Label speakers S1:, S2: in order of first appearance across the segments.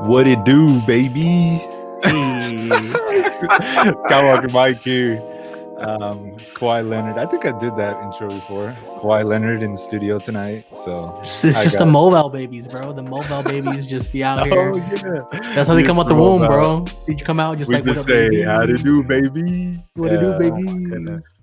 S1: What it do, baby? Skywalker Mike here. Kawhi Leonard. I think I did that intro before. Kawhi Leonard in the studio tonight. So
S2: it's just the mobile babies, bro. The mobile babies just be out here.
S1: Oh yeah,
S2: that's how they come out the womb, bro. Did you come out just
S1: we
S2: like
S1: just
S2: what up,
S1: say
S2: baby?
S1: how to do, baby? What to do, baby?
S3: Goodness.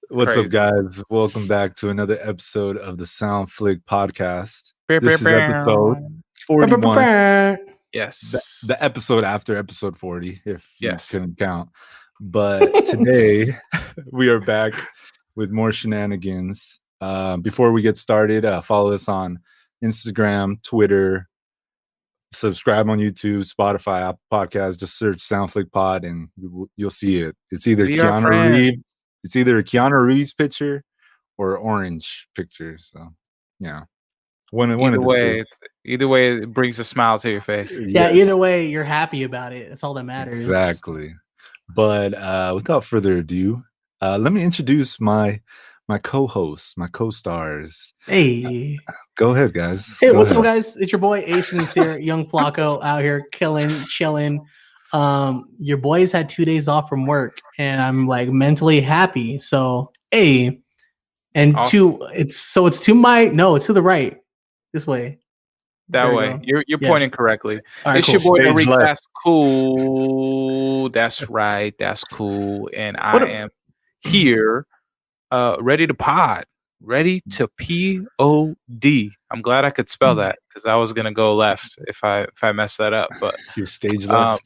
S1: What's
S3: Crazy.
S1: up, guys? Welcome back to another episode of the SoundFlick podcast. This is episode 41.
S3: Yes.
S1: The episode after episode 40, if
S3: Yes.
S1: you couldn't count. But today we are back with more shenanigans. Before we get started, follow us on Instagram, Twitter, subscribe on YouTube, Spotify, Apple Podcasts. Just search SoundFlick Pod and you'll see it. It's either Keanu Reeves. It's either a Keanu Reeves picture or orange picture. So yeah.
S3: Either way, it brings a smile to your face.
S2: Yeah,
S1: Yes.
S2: either way, you're happy about it. That's all that matters.
S1: Exactly. But without further ado, let me introduce my co-hosts, my co-stars.
S2: Hey.
S1: Go ahead, guys.
S2: Hey,
S1: Go
S2: what's
S1: ahead.
S2: up, guys? It's your boy Ace and here, Young Flacco out here chilling. Your boys had 2 days off from work, and I'm like mentally happy. So, hey, and
S3: awesome.
S2: it's to the right, this way.
S3: That
S2: There
S3: way,
S2: you
S3: you're pointing correctly.
S2: All right,
S3: It's
S2: cool.
S3: your boy
S1: Stage
S3: Eric.
S1: left.
S3: That's cool. That's right. That's cool. And I am here, ready to pod, ready to POD. I'm glad I could spell that because I was gonna go left if I messed that up. But
S1: Your stage left.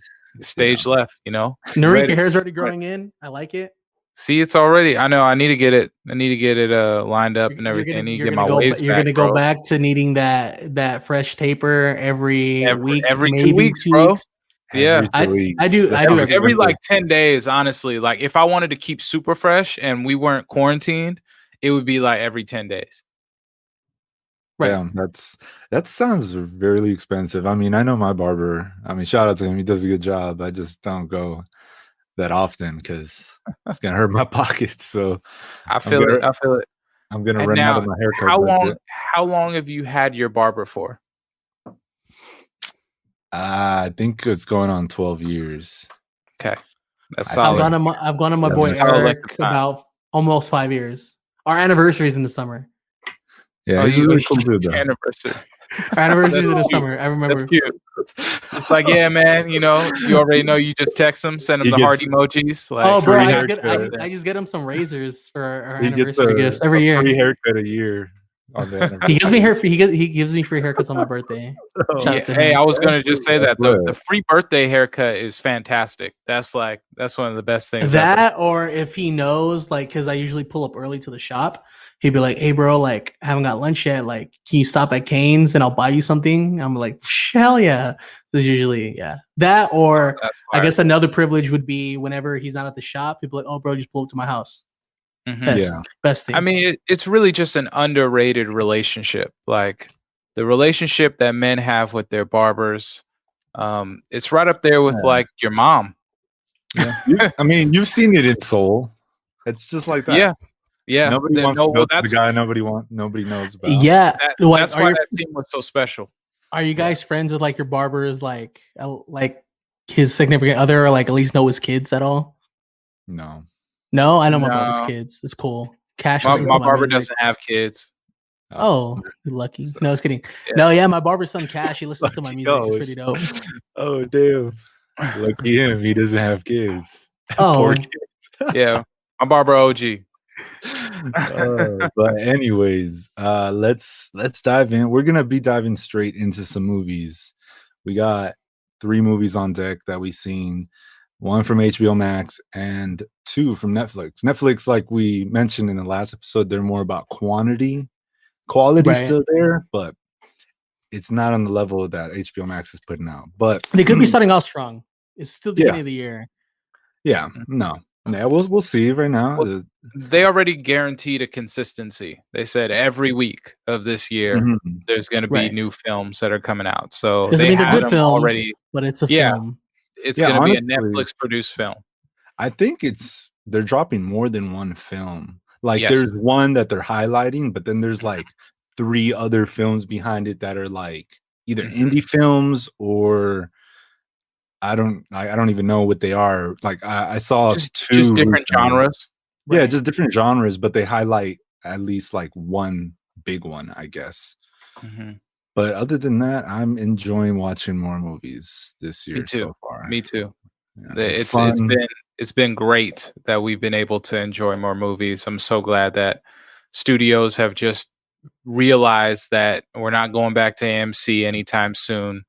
S3: left. You know,
S2: Narek,
S3: ready.
S2: your hair's already growing in. I like it.
S3: See, it's already. I know. I need to get it. Lined up and everything. I need to get my waves
S2: You're
S3: back,
S2: gonna go
S3: bro.
S2: back to needing that fresh taper every week,
S3: every
S2: maybe
S3: 2 weeks,
S2: 2
S3: bro.
S2: weeks.
S3: Yeah,
S1: Every 2
S2: I do
S1: weeks.
S3: every like 10 days, honestly. Like if I wanted to keep super fresh and we weren't quarantined, it would be like every 10 days.
S2: Right.
S1: Damn, that sounds really expensive. I mean, I know my barber. I mean, shout out to him. He does a good job. I just don't go that often because it's gonna hurt my pockets. So
S3: I feel it.
S1: I'm gonna
S3: And
S1: run
S3: now,
S1: out of my haircut.
S3: how long have you had your barber for?
S1: I think it's going on 12 years.
S3: Okay. That's
S1: I
S3: solid.
S2: I've gone on my
S1: That's
S2: boy
S1: a
S3: solid
S2: Eric
S3: length of time.
S2: about almost 5 years. Our anniversary is in the summer.
S1: Yeah, he's a really cool dude though.
S3: Anniversary.
S2: Our anniversary is in the
S3: That's
S2: summer. I remember.
S3: That's cute. It's like, yeah, man, you know, you already know, you just text him, send him
S1: He
S3: the heart
S1: gets-
S3: emojis. Like,
S2: Oh, bro,
S1: free
S2: I just get him some razors for our
S1: He gets
S2: anniversary gifts every year.
S1: free haircut a year on the anniversary.
S2: He gives me free haircuts on my birthday.
S1: Oh,
S2: Shout
S3: yeah,
S2: out to
S3: hey,
S2: him.
S3: I was gonna just say that
S1: That's
S3: the free birthday haircut is fantastic. That's one of the best things. ever.
S2: That, or if he knows, like, because I usually pull up early to the shop, he'd be like, "Hey, bro, like, I haven't got lunch yet. Like, can you stop at Cane's and I'll buy you something?" I'm like, "Hell yeah!" This is usually that, or
S3: That's
S2: I
S3: fire.
S2: guess another privilege would be whenever he's not at the shop, people are like, "Oh, bro, just pull up to my house."
S3: Mhm.
S2: Best thing.
S3: I mean, it's really just an underrated relationship. Like the relationship that men have with their barbers, it's right up there with like your mom.
S1: I mean, you've seen it in Soul. It's just like that.
S3: Yeah.
S1: Nobody wants to go to the guy nobody knows about.
S2: yeah, like,
S3: That's why that scene was so special.
S2: are you guys friends with like your barbers, like his significant other, or like at least know his kids at all?
S1: No.
S2: No, I know my
S3: No.
S2: barber's kids. It's cool. Cash.
S3: My
S2: listens to
S3: barber
S2: music.
S3: doesn't have kids.
S2: Oh, you're lucky.
S1: So-
S2: No, I was kidding.
S3: Yeah.
S2: No, yeah, my barber's son Cash. He listens to my music. It's
S1: Gosh.
S2: pretty dope.
S1: Oh damn. Lucky him. He doesn't have kids.
S2: Oh,
S1: Poor kid.
S3: Yeah, my barber OG.
S1: But anyways, let's dive in. We're gonna be diving straight into some movies. We got 3 movies on deck that we've seen. 1 from HBOMax and 2 from Netflix. Netflix, like we mentioned in the last episode, they're more about quantity. Quality's
S2: Right.
S1: still there, but it's not on the level that HBOMax is putting out. But
S2: they could be starting off strong. It's still the
S1: Yeah.
S2: beginning of the year.
S1: yeah, no. Yeah, we'll see right now.
S3: Well, They already guaranteed a consistency. They said every week of this year
S1: Mhm.
S3: there's going to be
S2: Right.
S3: new films that are coming out. So
S2: Doesn't
S3: they
S2: mean they're
S3: had
S2: good
S3: them
S2: films,
S3: already.
S2: but it's a
S3: Yeah.
S2: film.
S3: It's
S1: Yeah,
S3: going to be a
S1: honestly-
S3: Netflix produced film.
S1: I think they're dropping more than one film. Like
S3: Yes.
S1: there's one that they're highlighting, but then there's like 3 other films behind it that are like either indie films or I don't even know what they are. Like I saw
S3: just
S1: 2
S3: different
S1: recently.
S3: genres.
S1: Yeah,
S2: Right.
S1: just different genres, but they highlight at least like one big one, I guess. But other than that, I'm enjoying watching more movies this year so far.
S3: Me too.
S1: Yeah, it's fun.
S3: It's been great that we've been able to enjoy more movies. I'm so glad that studios have just realized that we're not going back to AMC anytime soon.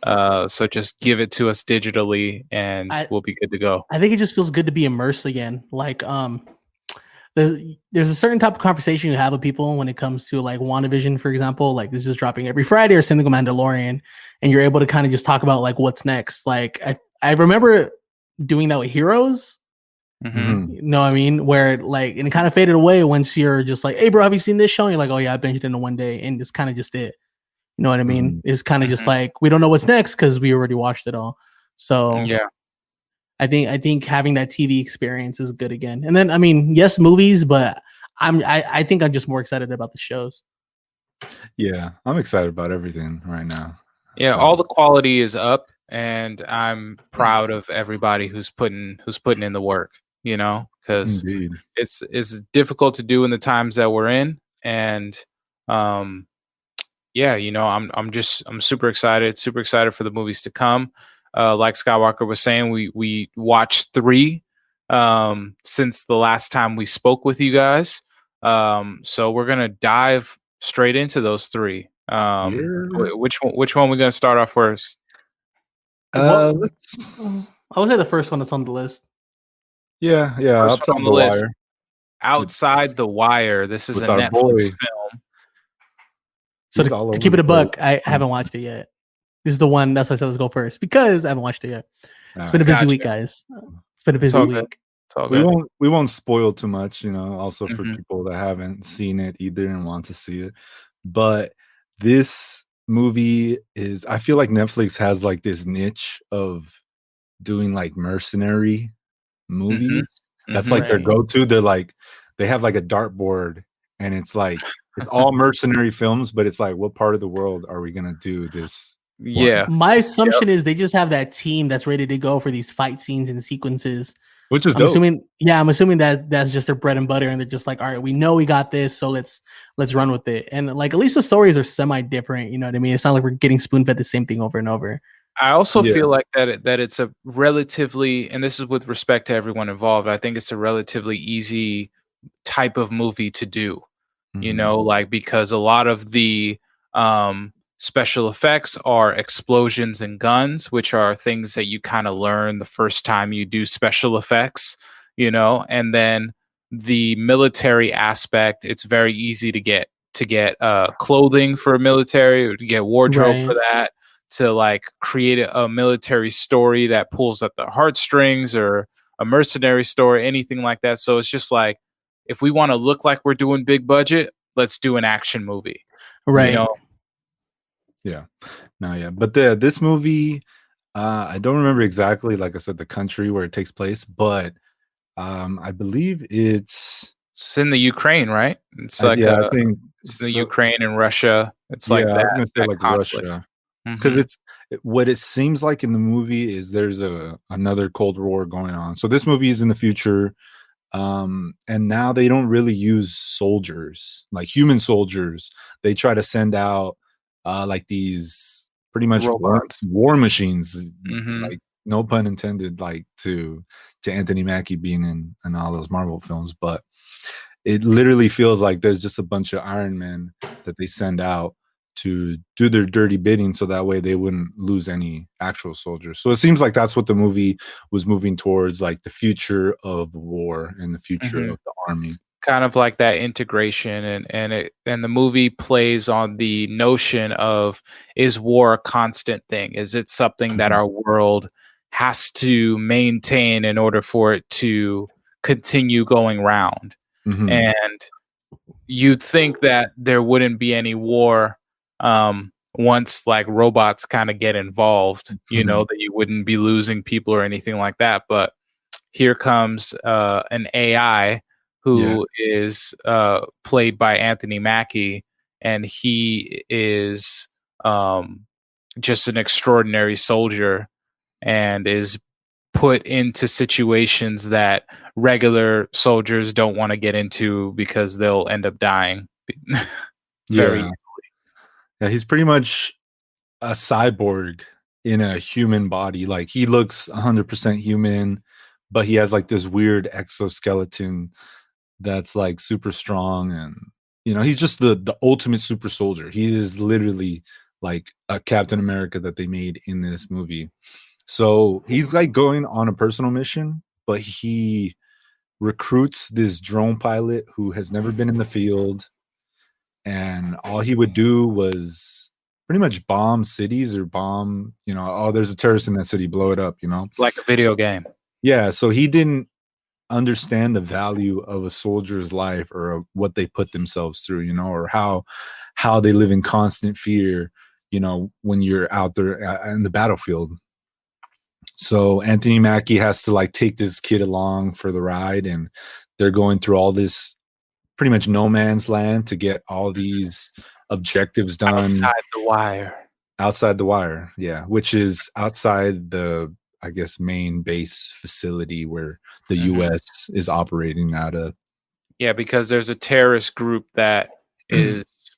S3: So just give it to us digitally and we'll be good to go.
S2: I think it just feels good to be immersed again. Like there's a certain type of conversation you have with people when it comes to like WandaVision, for example. Like this is dropping every Friday, or something, Mandalorian, and you're able to kind of just talk about like what's next. Like I remember doing that with Heroes. You know what I mean? Where like, and it kind of faded away once you're just like, hey bro, have you seen this show? And you're like, oh yeah, I binged it in one day, and it's kind of just it. You know what I mean? It's kind of just like we don't know what's next because we already watched it all. So
S3: yeah,
S2: I think having that TV experience is good again. And then I mean, yes, movies, but I think I'm just more excited about the shows.
S1: Yeah, I'm excited about everything right now.
S3: Yeah,
S1: So.
S3: all the quality is up, and I'm proud of everybody who's putting in the work. You know, because it's difficult to do in the times that we're in, and yeah, you know, I'm super excited for the movies to come. Like Skywalker was saying, we watched 3 since the last time we spoke with you guys. So we're gonna dive straight into those 3. Which one we gonna start off first?
S1: Let's.
S2: I would say the first one that's on the list.
S1: Yeah,
S3: First one on the list. Outside the Wire. This is a Netflix film.
S2: So to keep it a buck, I haven't watched it yet. This is the one. That's why I said let's go first, because I haven't watched it yet. It's been a busy week, guys. It's been a busy week.
S1: We won't spoil too much, you know. Also for people that haven't seen it either and want to see it, but this movie is. I feel like Netflix has like this niche of doing like mercenary movies. That's like their go-to. They're like they have like a dartboard, and it's like it's all mercenary films, but it's like, what part of the world are we gonna do this?
S3: Yeah,
S2: my assumption is they just have that team that's ready to go for these fight scenes and sequences,
S1: which is
S2: I'm
S1: dope.
S2: assuming that that's just their bread and butter, and they're just like, all right, we know we got this, so let's run with it. And like at least the stories are semi-different, you know what I mean? It's not like we're getting spoon-fed the same thing over and over.
S3: I also feel like that it's a relatively, and this is with respect to everyone involved, I think it's a relatively easy type of movie to do, you know, like because a lot of the special effects are explosions and guns, which are things that you kind of learn the first time you do special effects, you know, and then the military aspect, it's very easy to get clothing for a military, or to get wardrobe for that, to like create a military story that pulls at the heartstrings, or a mercenary story, anything like that. So it's just like, if we want to look like we're doing big budget, let's do an action movie.
S2: Right.
S3: You know?
S1: Yeah. No, yeah. But this movie, I don't remember exactly, like I said, the country where it takes place, but I believe it's
S3: in the Ukraine, right? It's like
S1: I think
S3: it's the Ukraine and Russia. It's like that.
S1: I was gonna say like
S3: conflict.
S1: Russia. Because it's what it seems like in the movie is there's another Cold War going on. So this movie is in the future. And now they don't really use soldiers, like human soldiers. They try to send out like these pretty much war machines, like no pun intended, like to Anthony Mackie being in all those Marvel films. But it literally feels like there's just a bunch of Iron Men that they send out to do their dirty bidding, so that way they wouldn't lose any actual soldiers. So it seems like that's what the movie was moving towards, like the future of war and the future of the army.
S3: Kind of like that integration, and the movie plays on the notion of, is war a constant thing? Is it something that our world has to maintain in order for it to continue going round? And you'd think that there wouldn't be any war once like robots kind of get involved, you know, that you wouldn't be losing people or anything like that. But here comes an AI who is played by Anthony Mackie, and he is just an extraordinary soldier and is put into situations that regular soldiers don't want to get into because they'll end up dying very easily.
S1: Yeah, he's pretty much a cyborg in a human body. Like he looks 100% human, but he has like this weird exoskeleton that's like super strong, and he's just the ultimate super soldier. He is literally like a Captain America that they made in this movie. So he's like going on a personal mission, but he recruits this drone pilot who has never been in the field, and all he would do was pretty much bomb cities or bomb, oh, there's a terrorist in that city, blow it up,
S3: like a video game.
S1: Yeah, so he didn't understand the value of a soldier's life or what they put themselves through, or how they live in constant fear, when you're out there in the battlefield. So Anthony Mackie has to like take this kid along for the ride, and they're going through all this pretty much no man's land to get all these objectives done outside the wire, yeah, which is outside the, I guess, main base facility where the US is operating out of.
S3: Yeah, because there's a terrorist group that is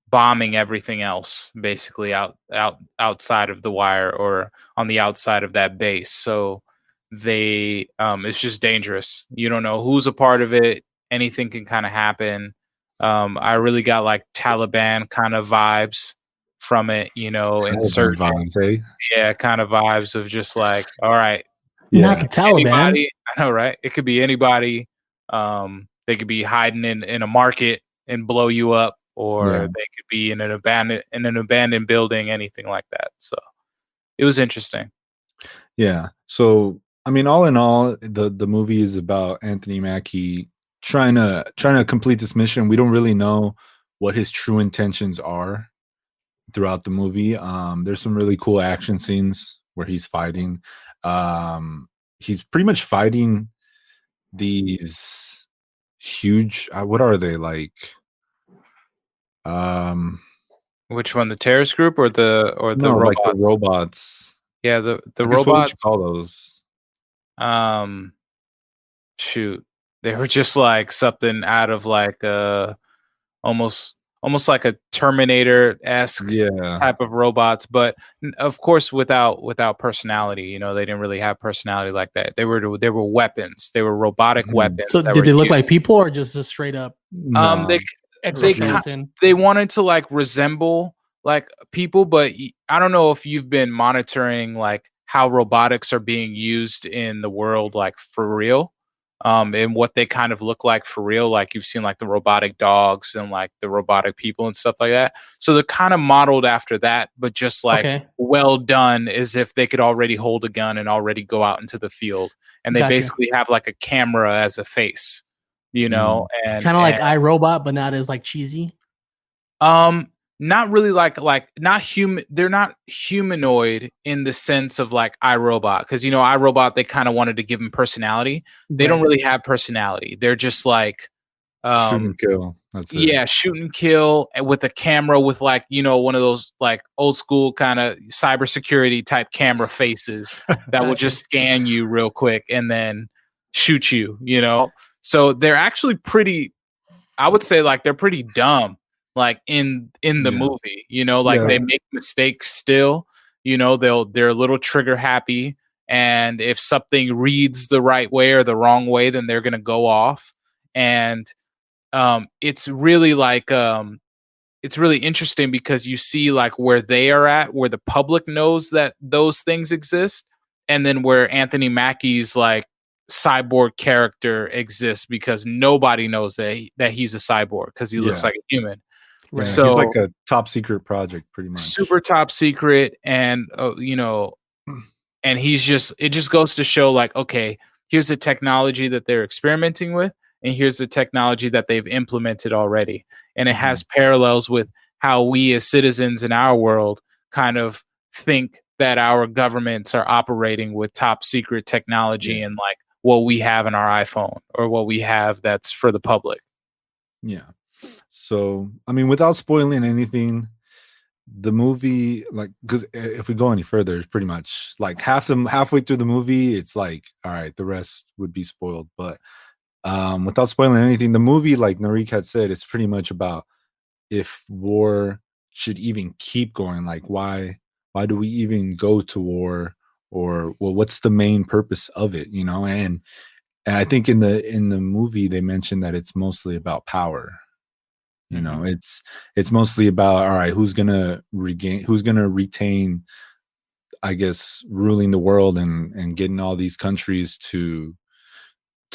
S3: bombing everything else basically outside of the wire or on the outside of that base. So they it's just dangerous. You don't know who's a part of it. Anything can kind of happen. I really got like Taliban kind of vibes from it, insurgent vibes, eh? Yeah, kind of vibes of just like, all right,
S2: not the Taliban.
S3: Anybody, I know, right? It could be anybody. They could be hiding in a market and blow you up, or they could be in an abandoned building, anything like that. So it was interesting.
S1: Yeah. So I mean, all in all, the movie is about Anthony Mackie trying to complete this mission. We don't really know what his true intentions are throughout the movie. There's some really cool action scenes where he's fighting. He's pretty much fighting these huge, what are they like?
S3: Which one, the terrorist group or the robots?
S1: Like the robots.
S3: Yeah, the robots.
S1: What would you call those?
S3: Shoot, they were just like something out of like almost like a Terminator-esque type of robots, but of course without personality. They didn't really have personality like that. They were weapons. They were robotic weapons.
S2: So did they look like people or just a straight up?
S1: No.
S3: They wanted to like resemble like people, but I don't know if you've been monitoring like how robotics are being used in the world, like for real. And what they kind of look like for real. Like you've seen like the robotic dogs and like the robotic people and stuff like that. So they're kind of modeled after that, but just like well done, as if they could already hold a gun and already go out into the field. And they basically have like a camera as a face, and
S2: kind of like iRobot, but not as like cheesy.
S3: Not really like not human. They're not humanoid in the sense of like iRobot, because iRobot, they kind of wanted to give them personality. They don't really have personality. They're just like
S1: shoot and kill. That's it.
S3: Yeah, shoot and kill with a camera with like one of those like old school kind of cybersecurity type camera faces that will just scan you real quick and then shoot you. So they're actually pretty. I would say like they're pretty dumb. Like in the movie, they make mistakes still, they're a little trigger happy. And if something reads the right way or the wrong way, then they're going to go off. And it's really like, it's really interesting because you see like where they are at, where the public knows that those things exist. And then where Anthony Mackie's like cyborg character exists, because nobody knows that he's a cyborg because he looks like a human.
S1: Right. So he's like a top secret project, pretty much.
S3: Super top secret, and and it just goes to show like, okay, here's the technology that they're experimenting with, and here's the technology that they've implemented already, and it has parallels with how we as citizens in our world kind of think that our governments are operating with top secret technology and like what we have in our iPhone or what we have that's for the public.
S1: Yeah. So, I mean, without spoiling anything, the movie, like, because if we go any further, it's pretty much like halfway through the movie, it's like, all right, the rest would be spoiled. But without spoiling anything, the movie, like Narik had said, it's pretty much about if war should even keep going. Like, why do we even go to war? Or, well, what's the main purpose of it? And I think in the movie they mentioned that it's mostly about power. It's mostly about, all right, who's gonna retain, I guess, ruling the world and getting all these countries to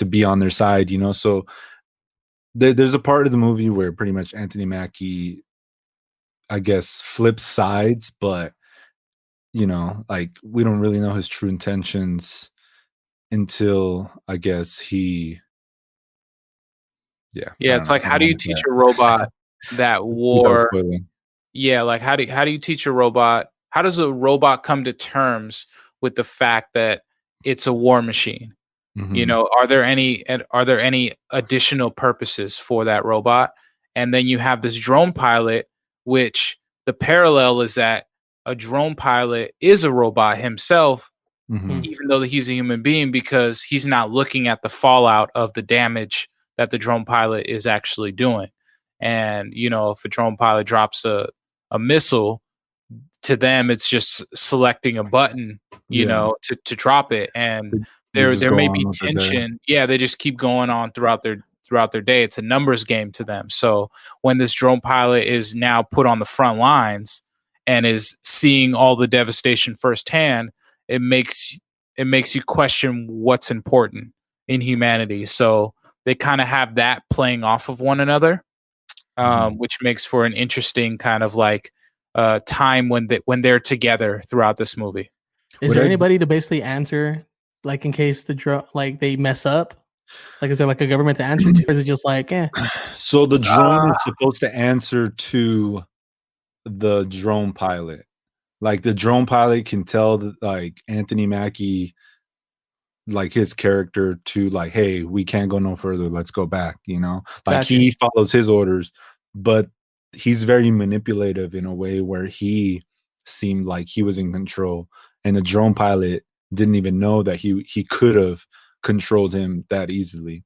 S1: be on their side. So there's a part of the movie where pretty much Anthony Mackie, I guess, flips sides, but like, we don't really know his true intentions until, I guess,
S3: Yeah,
S1: I
S3: it's
S1: don't know.
S3: like,
S1: I
S3: how
S1: don't
S3: do you
S1: know
S3: teach
S1: that
S3: a robot that
S1: without
S3: war?
S1: spoiling.
S3: Yeah, like how do you teach a robot? How does a robot come to terms with the fact that it's a war machine?
S1: Mhm.
S3: Are there any additional purposes for that robot? And then you have this drone pilot, which the parallel is that a drone pilot is a robot himself,
S1: Mhm.
S3: even though he's a human being, because he's not looking at the fallout of the damage that the drone pilot is actually doing. And if a drone pilot drops a missile, to them it's just selecting a button,
S1: Yeah.
S3: to drop it. And
S1: They just
S3: there
S1: go
S3: may
S1: on
S3: be
S1: with their day.
S3: tension. Yeah, they just keep going on throughout their day. It's a numbers game to them. So when this drone pilot is now put on the front lines and is seeing all the devastation firsthand, it makes you question what's important in humanity. So they kind of have that playing off of one another, which makes for an interesting kind of like time when they're together throughout this movie.
S2: Is there anybody to basically answer, like, in case like they mess up? Like, is there like a government to answer to, or is it just like,
S1: So the drone is supposed to answer to the drone pilot. Like, the drone pilot can tell like Anthony Mackie, like, his character, to, like, hey, we can't go no further, let's go back. Like,
S2: Gotcha.
S1: he follows his orders, but he's very manipulative in a way where he seemed like he was in control, and the drone pilot didn't even know that he could have controlled him that easily.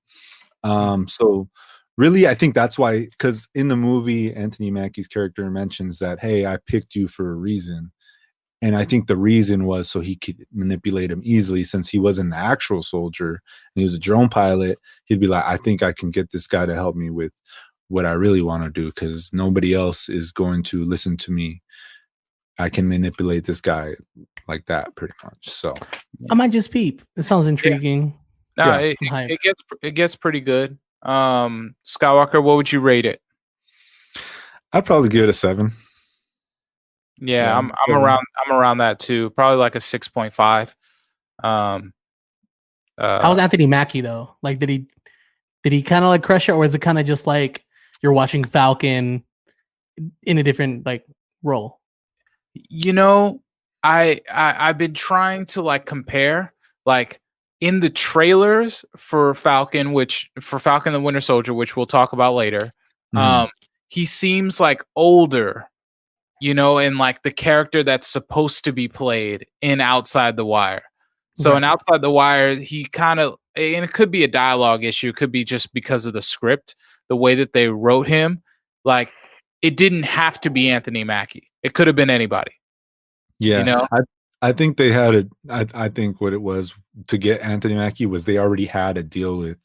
S1: So really, I think that's why, because in the movie, Anthony Mackie's character mentions that, hey, I picked you for a reason. And I think the reason was so he could manipulate him easily, since he wasn't an actual soldier and he was a drone pilot. He'd be like, I think I can get this guy to help me with what I really want to do, because nobody else is going to listen to me. I can manipulate this guy like that, pretty much. So
S2: I might just peep. It sounds intriguing.
S3: No,
S1: Yeah.
S3: it gets pretty good. Skywalker, what would you rate it?
S1: I'd probably give it a 7.
S3: Yeah, I'm
S1: 7.
S3: around that too. Probably like a 6.5.
S2: How was Anthony Mackie though? Like, did he kind of like crush it, or is it kind of just like you're watching Falcon in a different like role?
S3: I've been trying to like compare, like, in the trailers for Falcon the Winter Soldier, which we'll talk about later. He seems like older, and like the character that's supposed to be played in Outside the Wire. So in Outside the Wire, he kind of, and it could be a dialogue issue, it could be just because of the script, the way that they wrote him. Like, it didn't have to be Anthony Mackie. It could have been anybody.
S1: Yeah, I think they had it. I think what it was to get Anthony Mackie was they already had a deal with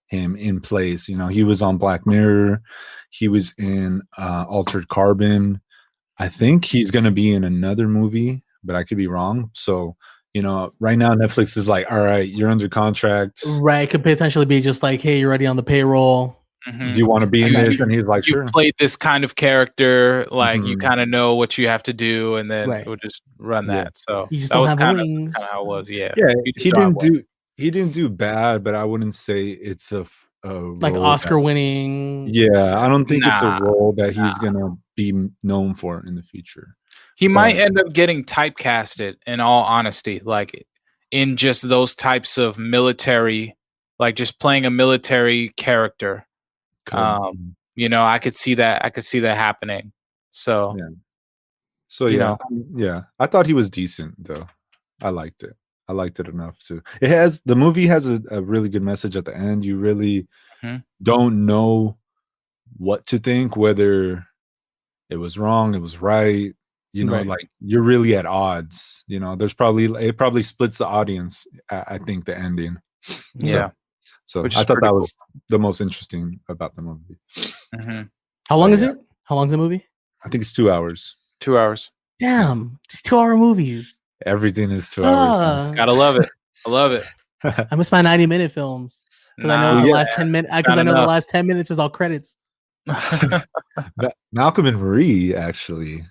S1: him in place. He was on Black Mirror, he was in Altered Carbon. I think he's going to be in another movie, but I could be wrong. So, right now Netflix is like, all right, you're under contract.
S2: Right, could potentially be just like, hey, you're already on the payroll.
S1: Do you want to be in this? And he's like,
S3: you
S1: sure.
S3: played this kind of character, like you kind of know what you have to do, and then we'll just run that. So
S2: you just
S3: that
S2: don't
S3: was
S2: have the
S3: kind of
S2: wings.
S3: how it was. Yeah,
S1: he didn't do bad, but I wouldn't say it's a
S2: like Oscar winning.
S1: Yeah, I don't think it's a role that he's gonna be known for in the future.
S3: He might end up getting typecasted, in all honesty, like in just those types of military, like just playing a military character. You know, I could see that happening. So,
S1: yeah. I thought he was decent though. I liked it. I liked it enough to. The movie has a really good message at the end. You really don't know what to think, whether it was wrong, it was right. You know, like you're really at odds. You know, it probably splits the audience. I think the ending.
S3: Yeah.
S1: So I thought that was the most interesting about the movie.
S2: How long is it? How long is the movie?
S1: I think it's 2 hours.
S3: 2 hours.
S2: Damn, these 2-hour movies.
S1: Everything is 2 hours.
S3: Gotta love it. I love it.
S2: I miss my 90-minute films because I know the last 10 minutes. Because I know the last 10 minutes is all credits.
S1: Malcolm and Marie actually.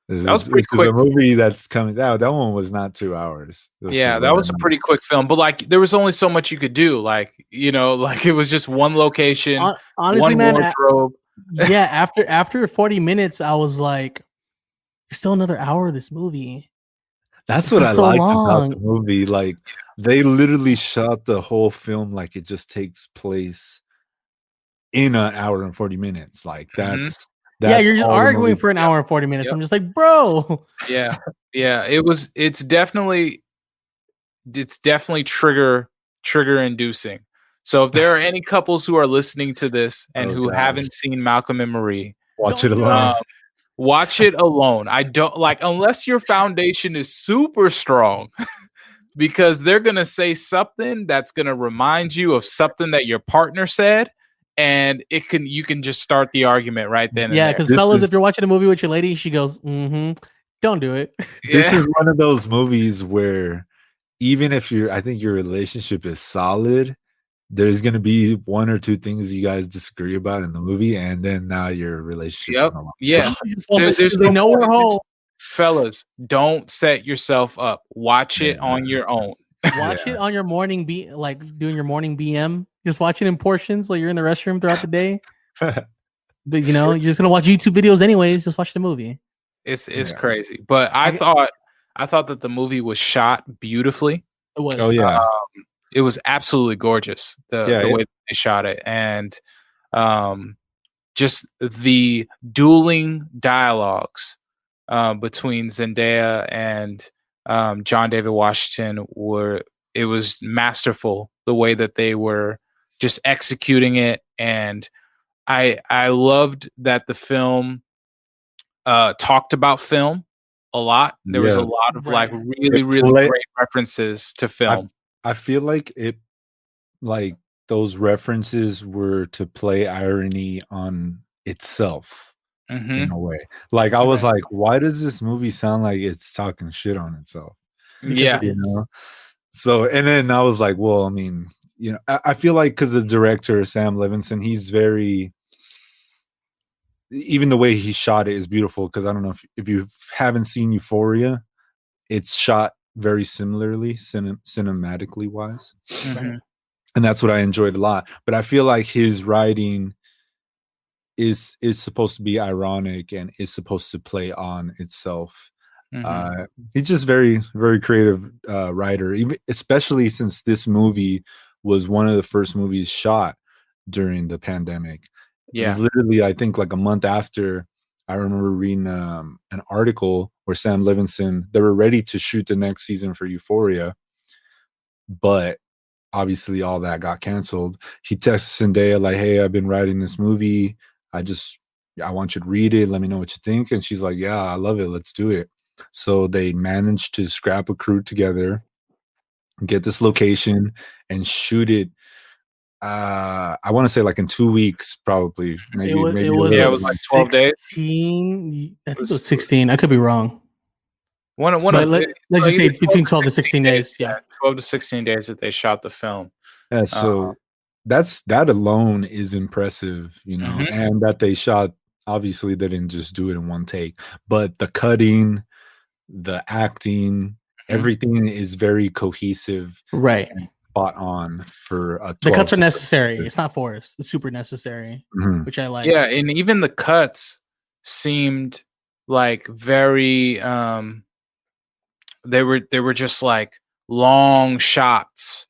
S3: That was pretty quick.
S1: A movie that's coming out. That one was not 2 hours.
S3: Yeah, that was a pretty quick film. But like, there was only so much you could do. Like, you know, like it was just one location,
S2: honestly,
S3: one
S2: man,
S3: wardrobe.
S2: Yeah, after 40 minutes, I was like, "There's still another hour of this movie."
S1: That's what I like about the movie. Like, they literally shot the whole film like it just takes place in an hour and 40 minutes. Like that's
S2: you're just arguing for an hour and 40 minutes. I'm just like, bro.
S3: Yeah. It's definitely trigger inducing. So if there are any couples who are listening to this and who haven't seen Malcolm and Marie,
S1: watch it alone.
S3: Watch it alone. I don't like, unless your foundation is super strong, because they're gonna say something that's gonna remind you of something that your partner said. And you can just start the argument right then.
S2: Yeah, because fellas, if you're watching a movie with your lady, she goes, don't do it.
S1: This is one of those movies where even if I think your relationship is solid, there's gonna be one or two things you guys disagree about in the movie, and then now your relationship.
S3: There's no we're home. Fellas, don't set yourself up. Watch it on your own.
S2: Watch it on your morning doing your morning BM. Just watch it in portions while you're in the restroom throughout the day. But you know, you're just gonna watch YouTube videos anyways. Just watch the movie.
S3: It's crazy. But I thought that the movie was shot beautifully.
S2: It was.
S1: Oh yeah.
S3: It was absolutely gorgeous. The way they shot it, and just the dueling dialogues between Zendaya and John David Washington it was masterful, the way that they were just executing it. And I loved that the film talked about film a lot. There was a lot of like really great references to film.
S1: I feel like those references were to play irony on itself in a way. Like I was like, why does this movie sound like it's talking shit on itself?
S3: Yeah.
S1: You know? So, and then I was like, well, I mean, you know, I feel like because the director, Sam Levinson, he's very, even the way he shot it is beautiful. Because I don't know if you haven't seen Euphoria, it's shot very similarly, cinematically wise. And that's what I enjoyed a lot. But I feel like his writing is supposed to be ironic and is supposed to play on itself. He's just very, very creative writer, even especially since this movie was one of the first movies shot during the pandemic. It was literally, I think, like a month after. I remember reading an article where Sam Levinson, they were ready to shoot the next season for Euphoria, but obviously all that got canceled. He texted Zendaya like, hey, I've been writing this movie. I want you to read it. Let me know what you think. And she's like, yeah, I love it. Let's do it. So they managed to scrap a crew together, get this location, and shoot it. I want to say like in 2 weeks, probably. Maybe
S3: it was like 12 days.
S2: I think it was 16. I could be wrong.
S3: Let's
S2: just say between 12 to 16 days. Yeah,
S3: 12 to 16 days that they shot the film.
S1: Yeah, so that alone is impressive, you know, and that they shot. Obviously, they didn't just do it in one take, but the cutting, the acting, everything is very cohesive,
S2: right?
S1: Spot on for a.
S2: The cuts are necessary. It's not forced. It's super necessary, which I like.
S3: Yeah, and even the cuts seemed like very. They were just like long shots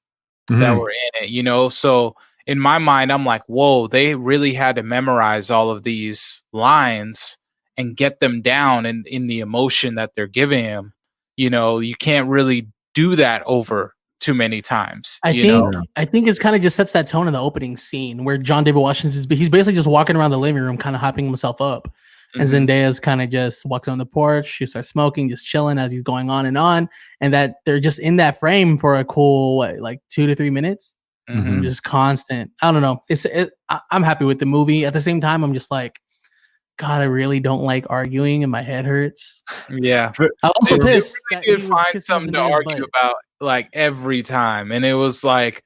S3: that were in it, you know. So in my mind, I'm like, whoa, they really had to memorize all of these lines and get them down in the emotion that they're giving him. You know, you can't really do that over too many times.
S2: I think it's kind of just sets that tone in the opening scene where John David Washington's he's basically just walking around the living room, kind of hyping himself up. And Zendaya's kind of just walks on the porch. She starts smoking, just chilling as he's going on, and that they're just in that frame for a cool 2 to 3 minutes, just constant. I don't know. I'm happy with the movie. At the same time, I'm just like, God, I really don't like arguing, and my head hurts.
S3: Yeah,
S2: I'm also pissed.
S3: Really did find something to argue about like every time, and it was like,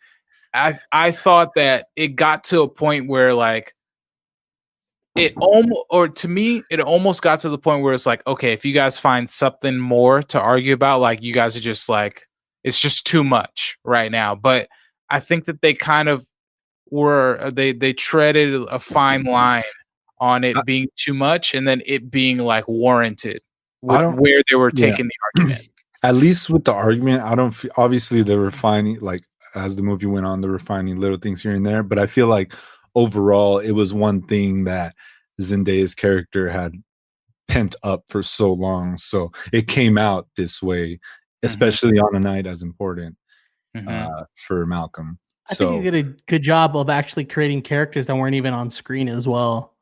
S3: I thought that it got to a point where like. It almost got to the point where it's like, okay, if you guys find something more to argue about, like you guys are just like, it's just too much right now. But I think that they kind of they treaded a fine line on it being too much and then it being like warranted with where they were taking the argument.
S1: At least with the argument, I don't feel, obviously they were finding, like as the movie went on, they were finding little things here and there, but I feel like overall, it was one thing that Zendaya's character had pent up for so long. So it came out this way, especially on a night as important for Malcolm.
S2: I think he did a good job of actually creating characters that weren't even on screen as well.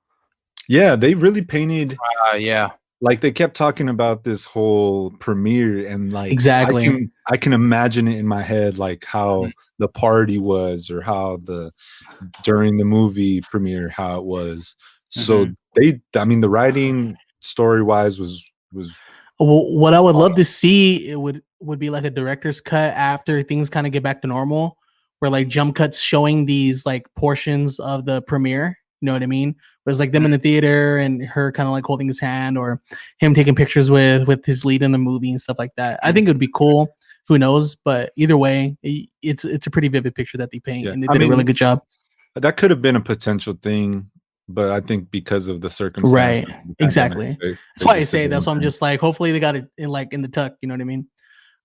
S1: Yeah, they really painted.
S3: Yeah.
S1: Like they kept talking about this whole premiere and like
S2: exactly
S1: I can imagine it in my head, like how the party was or how during the movie premiere, how it was. So the writing story wise was
S2: what I would love to see, it would be like a director's cut after things kind of get back to normal, where like jump cuts showing these like portions of the premiere. You know what I mean? It was like them in the theater and her kind of like holding his hand, or him taking pictures with his lead in the movie and stuff like that. I think it would be cool. Who knows? But either way, it's a pretty vivid picture that they paint, and they did a really good job.
S1: That could have been a potential thing, but I think because of the circumstances,
S2: right? Exactly. That's why I say that's why I'm just like, hopefully they got it in the tuck. You know what I mean?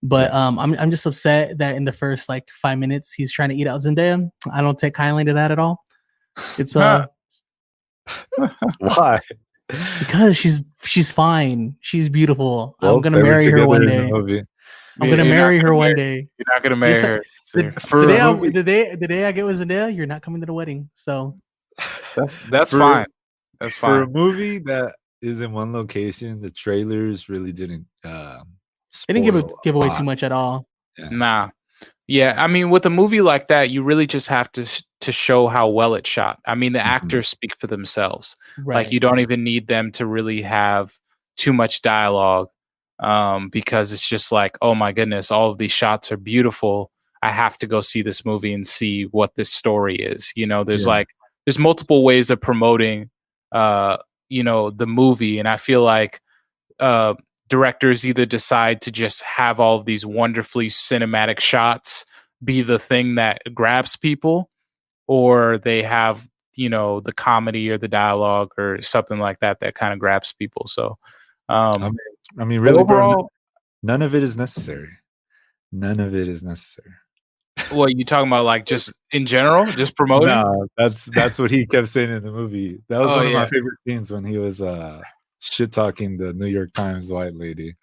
S2: But I'm just upset that in the first like 5 minutes he's trying to eat out Zendaya. I don't take kindly to that at all. It's
S1: why?
S2: Because she's fine. She's beautiful. Well, I'm gonna marry her one day. I'm gonna marry her one day.
S3: You're not gonna marry her.
S2: The day I get with Zendaya, you're not coming to the wedding. So
S3: that's fine. That's fine.
S1: For a movie that is in one location, the trailers really didn't.
S2: They didn't give away too much at all.
S1: Yeah.
S3: Nah. Yeah, I mean, with a movie like that, you really just have to show how well it's shot. I mean, the actors speak for themselves. Right. Like, you don't even need them to really have too much dialogue, because it's just like, oh my goodness, all of these shots are beautiful. I have to go see this movie and see what this story is. You know, there's multiple ways of promoting, the movie, and I feel like directors either decide to just have all of these wonderfully cinematic shots be the thing that grabs people, or they have, the comedy or the dialogue or something like that kind of grabs people. So,
S1: I mean, really, overall, none of it is necessary. None of it is necessary.
S3: What you talking about? Like just in general, just promoting?
S1: No, that's what he kept saying in the movie. That was one of my favorite scenes when he was shit talking the New York Times white lady.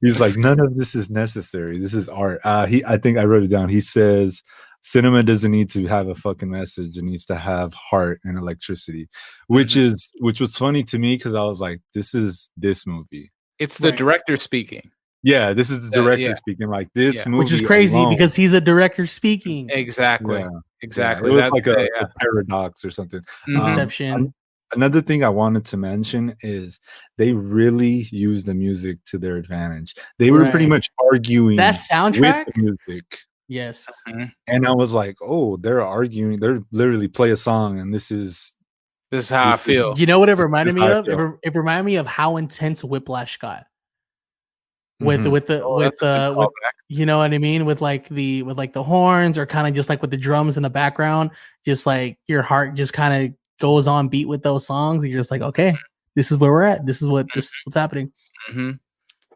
S1: He's like, none of this is necessary. This is art. I think I wrote it down. He says, cinema doesn't need to have a fucking message. It needs to have heart and electricity, which was funny to me because I was like, this is this movie.
S3: It's the director speaking.
S1: Yeah, this is the director speaking. Like this movie,
S2: which is crazy because he's a director speaking.
S3: Exactly.
S1: Yeah.
S3: Exactly.
S1: Yeah, it was like a paradox or something.
S2: Inception.
S1: Another thing I wanted to mention is they really used the music to their advantage. They were pretty much arguing
S2: that soundtrack
S1: with the music.
S2: Yes.
S1: And I was like, oh, they're arguing. They're literally play a song, and this is
S3: how I feel.
S2: You know what it reminded me of? It reminded me of how intense Whiplash got. With you know what I mean, with the horns, or kind of just like with the drums in the background, just like your heart just kind of goes on beat with those songs, and you're just like, okay, this is where we're at. This is what's happening.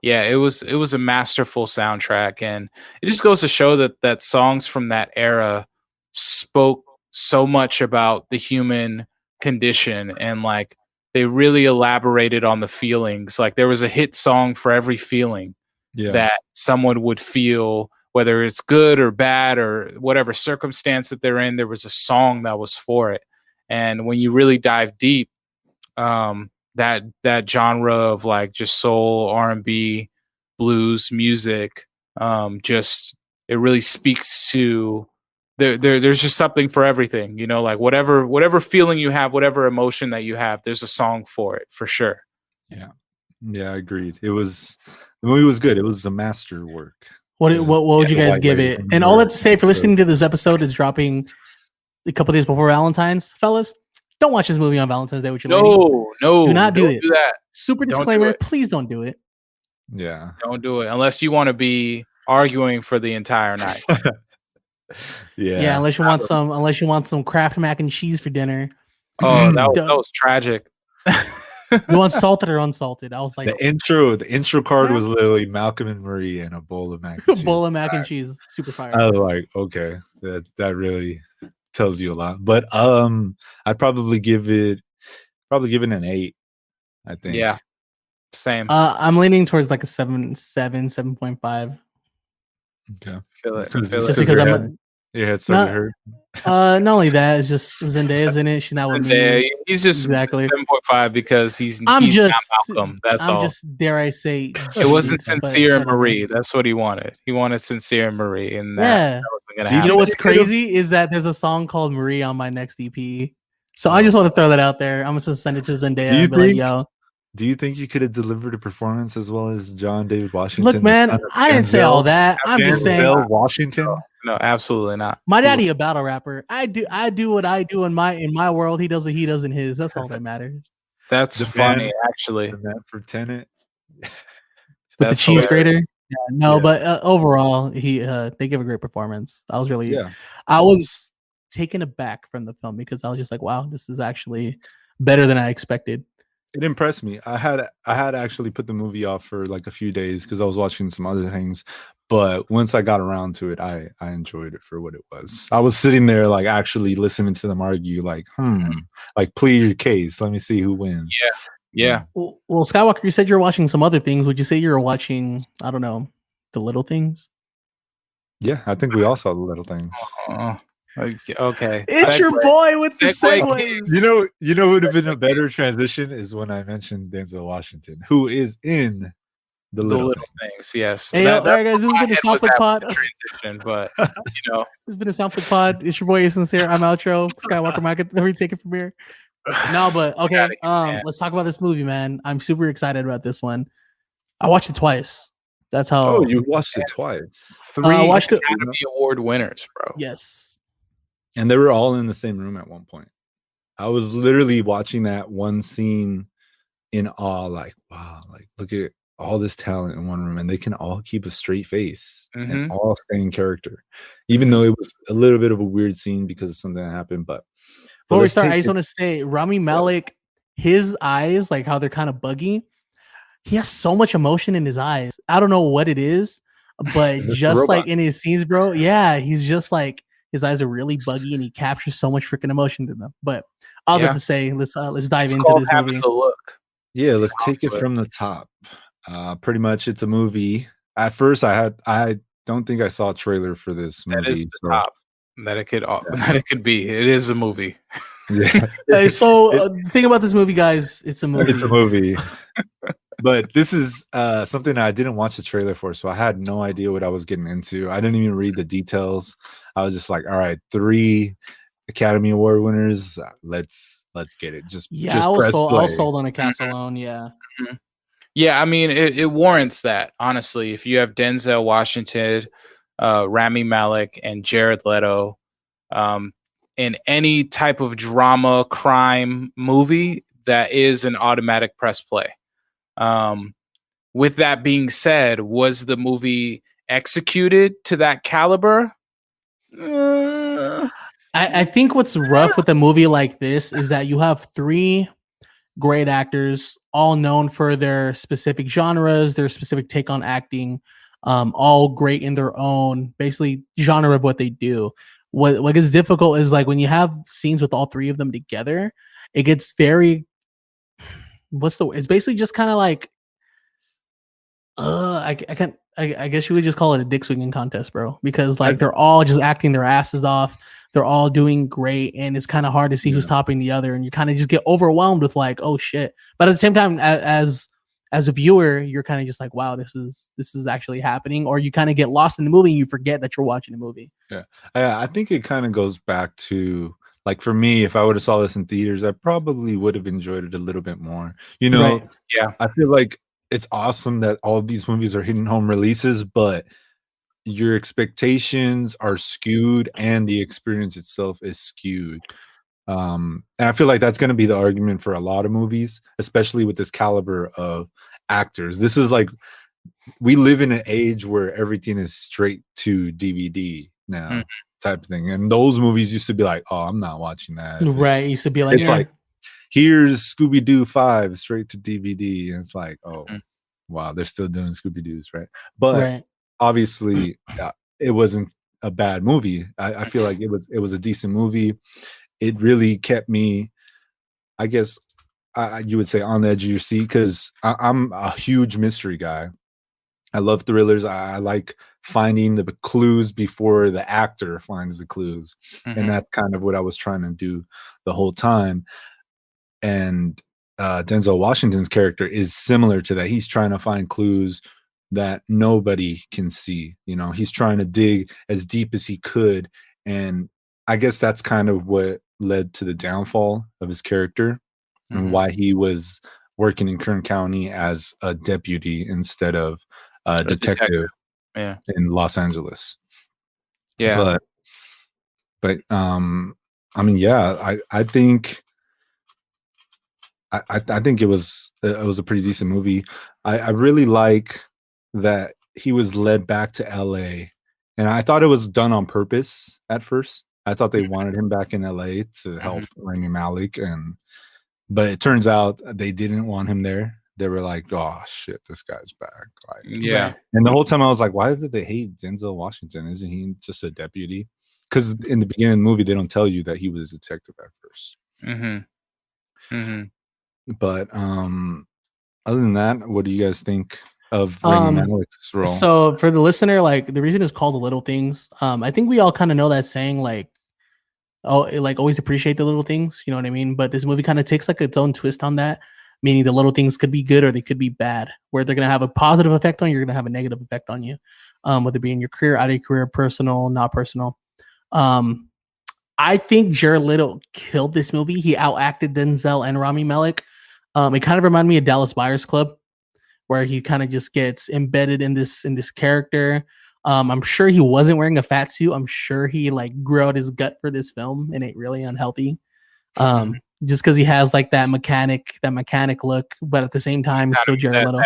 S3: Yeah, it was a masterful soundtrack, and it just goes to show that songs from that era spoke so much about the human condition, and like they really elaborated on the feelings. Like there was a hit song for every feeling that someone would feel, whether it's good or bad or whatever circumstance that they're in. There was a song that was for it. And when you really dive deep, that genre of like just soul, R&B, blues music, just it really speaks to there's just something for everything, you know, like whatever feeling you have, whatever emotion that you have, there's a song for it for sure.
S1: Yeah, agreed. The movie was good. It was a masterwork.
S2: What would you guys give it? And all that's to say for listening to this episode is dropping a couple days before Valentine's, fellas. Don't watch this movie on Valentine's Day with your lady.
S3: No,
S2: do not do
S3: that.
S2: Super disclaimer, please don't do it.
S1: Yeah.
S3: Don't do it unless you want to be arguing for the entire night.
S2: Yeah, unless you want some Kraft mac and cheese for dinner.
S3: Oh, that was tragic.
S2: You want salted or unsalted? I was like,
S1: the intro card was literally Malcolm and Marie and a bowl of mac and cheese.
S2: A bowl of mac and cheese, super fire.
S1: I was like, okay, that really tells you a lot. But I'd probably give it an 8. I think.
S3: Yeah, same.
S2: I'm leaning towards like a 7.5.
S1: Okay,
S3: feel it.
S2: Just because I'm.
S1: Your head started to hurt.
S2: Not only that, it's just Zendaya's in it. She's not with me.
S3: He's just 7.5 because he's
S2: not
S3: Malcolm. That's all.
S2: I'm just, dare I say,
S3: it wasn't Sincere and Marie. That's what he wanted. He wanted Sincere and Marie, and that wasn't gonna happen.
S2: You know what's crazy is that there's a song called Marie on my next EP. So I just want to throw that out there. I'm just send it to Zendaya.
S1: Do you think you could have delivered a performance as well as John David Washington?
S2: Look, man, I didn't say all that. I'm just saying
S1: Washington.
S3: No, absolutely not.
S2: My daddy a battle rapper. I do what I do in my world. He does what he does in his. That's all that matters.
S3: That's funny, actually.
S1: The man for Tenet.
S2: With the cheese grater. Yeah, but overall, they give a great performance. I was taken aback from the film because I was just like, wow, this is actually better than I expected.
S1: It impressed me. I had actually put the movie off for like a few days because I was watching some other things. But once I got around to it, I enjoyed it for what it was. I was sitting there like actually listening to them argue, like, like plead your case. Let me see who wins.
S3: Yeah.
S2: Well, Skywalker, you said you're watching some other things. Would you say you're watching, I don't know, The Little Things?
S1: Yeah, I think we all saw The Little Things.
S3: Okay.
S2: It's your boy with the segues.
S1: You know who would have been a better transition is when I mentioned Denzel Washington, who is in The Little Things.
S3: Yes.
S2: Hey, all right, guys, this has been a SoundFlick pod.
S3: Transition, but
S2: this has been a SoundFlick pod. It's your boy Sincere. I'm outro. Skywalker Market. Let me take it from here. No, but okay. Let's talk about this movie, man. I'm super excited about this one. I watched it twice. That's how.
S1: Oh, you watched it twice.
S3: 3 Academy Award winners, bro.
S2: Yes.
S1: And they were all in the same room at one point. I was literally watching that one scene in awe, like, wow, like look at all this talent in one room, and they can all keep a straight face and all stay in character. Even though it was a little bit of a weird scene because of something that happened. But
S2: before we start, I just want to say Rami Malek, his eyes, like how they're kind of buggy. He has so much emotion in his eyes. I don't know what it is, but just like in his scenes, bro. Yeah, he's just like his eyes are really buggy, and he captures so much freaking emotion to them. But all that to say, let's dive into this movie.
S3: Look.
S1: Yeah, let's take it from the top. Pretty much, it's a movie. At first, I don't think I saw a trailer for this movie.
S3: That is the top that it could be. It is a movie.
S1: Yeah.
S2: The thing about this movie, guys, it's a movie.
S1: It's a movie. But this is something I didn't watch the trailer for, so I had no idea what I was getting into. I didn't even read the details. I was just like, all right, 3 Academy Award winners. Let's get it.
S2: I was sold on a cast alone. Yeah.
S3: Mm-hmm. Yeah, I mean, it warrants that, honestly. If you have Denzel Washington, Rami Malek, and Jared Leto in any type of drama, crime movie, that is an automatic press play. With that being said, was the movie executed to that caliber?
S2: I think what's rough with a movie like this is that you have 3 great actors, all known for their specific genres, their specific take on acting, all great in their own basically genre of what they do. what gets difficult is like when you have scenes with all three of them together, it gets very it's basically just kind of like I guess you would just call it a dick swinging contest, bro, because like they're all just acting their asses off, they're all doing great, and it's kind of hard to see who's topping the other, and you kind of just get overwhelmed with like, oh shit. But at the same time, as a viewer, you're kind of just like, wow, this is actually happening, or you kind of get lost in the movie and you forget that you're watching a movie.
S1: Yeah, I think it kind of goes back to, like, for me, if I would have saw this in theaters, I probably would have enjoyed it a little bit more. You know,
S2: Right.
S3: Yeah.
S1: I feel like it's awesome that all of these movies are hitting home releases, but your expectations are skewed and the experience itself is skewed. And I feel like that's going to be the argument for a lot of movies, especially with this caliber of actors. This is like, we live in an age where everything is straight to DVD now, type of thing. And those movies used to be like, oh, I'm not watching that.
S2: Right. It used to be like,
S1: It's like, here's Scooby-Doo 5 straight to DVD. And it's like, oh, wow, they're still doing Scooby-Doos, right? But obviously, it wasn't a bad movie. I feel like it was a decent movie. It really kept me, I guess, you would say, on the edge of your seat, because I'm a huge mystery guy. I love thrillers. I like finding the clues before the actor finds the clues. And that's kind of what I was trying to do the whole time. And Denzel Washington's character is similar to that. He's trying to find clues that nobody can see. You know, he's trying to dig as deep as he could. And I guess that's kind of what led to the downfall of his character and why he was working in Kern County as a deputy instead of a detective in Los Angeles.
S3: Yeah.
S1: But I mean, yeah, I think I think it was a pretty decent movie. I really like that he was led back to LA, and I thought it was done on purpose at first. I thought they wanted him back in LA to help Rami Malek, but it turns out they didn't want him there. They were like, "Oh shit, this guy's back!" Like, and the whole time I was like, "Why did they hate Denzel Washington? Isn't he just a deputy?" Because in the beginning of the movie, they don't tell you that he was a detective at first. But other than that, what do you guys think of Rami Malek's role?
S2: So for the listener, like, the reason it's called The Little Things, I think we all kind of know that saying, like, oh, like, always appreciate the little things, you know what I mean? But this movie kind of takes like its own twist on that, meaning the little things could be good or they could be bad, where they're going to have a positive effect on you, you're going to have a negative effect on you, whether it be in your career, out of your career, personal, not personal. I think Jared Leto killed this movie. He outacted Denzel and Rami Malek. It kind of reminded me of Dallas Buyers Club, where he kind of just gets embedded in this character. I'm sure he wasn't wearing a fat suit. I'm sure he like grew out his gut for this film and ate really unhealthy. Just because he has like that mechanic look, but at the same time, it's still Jared Leto.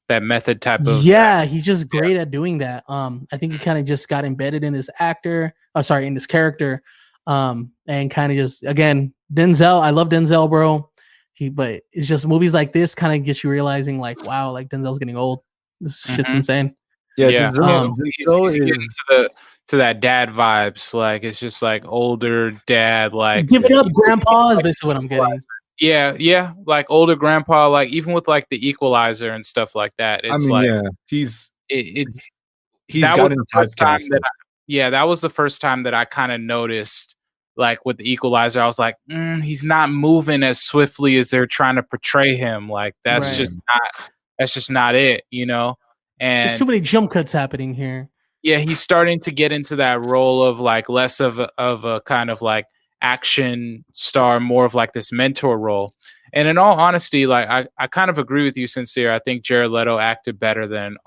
S3: That method type of.
S2: Yeah, he's just great at doing that. I think he kind of just got embedded in this character. And kind of just, again, Denzel. I love Denzel, bro. But it's just movies like this kind of get you realizing, like, wow, like Denzel's getting old. This shit's insane.
S3: Yeah. Denzel is getting to that dad vibes. Like, it's just like older dad, like,
S2: give it up, grandpa, is basically what I'm getting.
S3: Yeah, like older grandpa, like even with like the Equalizer and stuff like that. It's he's that was the first time that I kind of noticed, like with the Equalizer, I was like, he's not moving as swiftly as they're trying to portray him. Like that's just not it, you know. And
S2: there's too many jump cuts happening here.
S3: Yeah, he's starting to get into that role of like less of a kind of like action star, more of like this mentor role. And in all honesty, like I kind of agree with you, Sincere. I think Jared Leto acted better than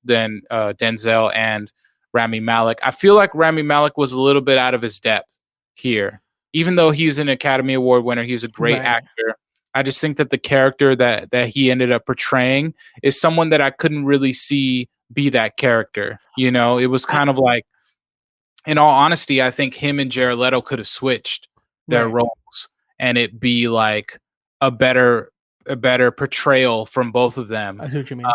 S3: Denzel and Rami Malek. I feel like Rami Malek was a little bit out of his depth here, even though he's an Academy Award winner. He's a great actor. I just think that the character that he ended up portraying is someone that I couldn't really see be that character. You know, it was kind of like, in all honesty, I think him and Jared Leto could have switched their roles and it be like a better portrayal from both of them.
S2: I see what you mean.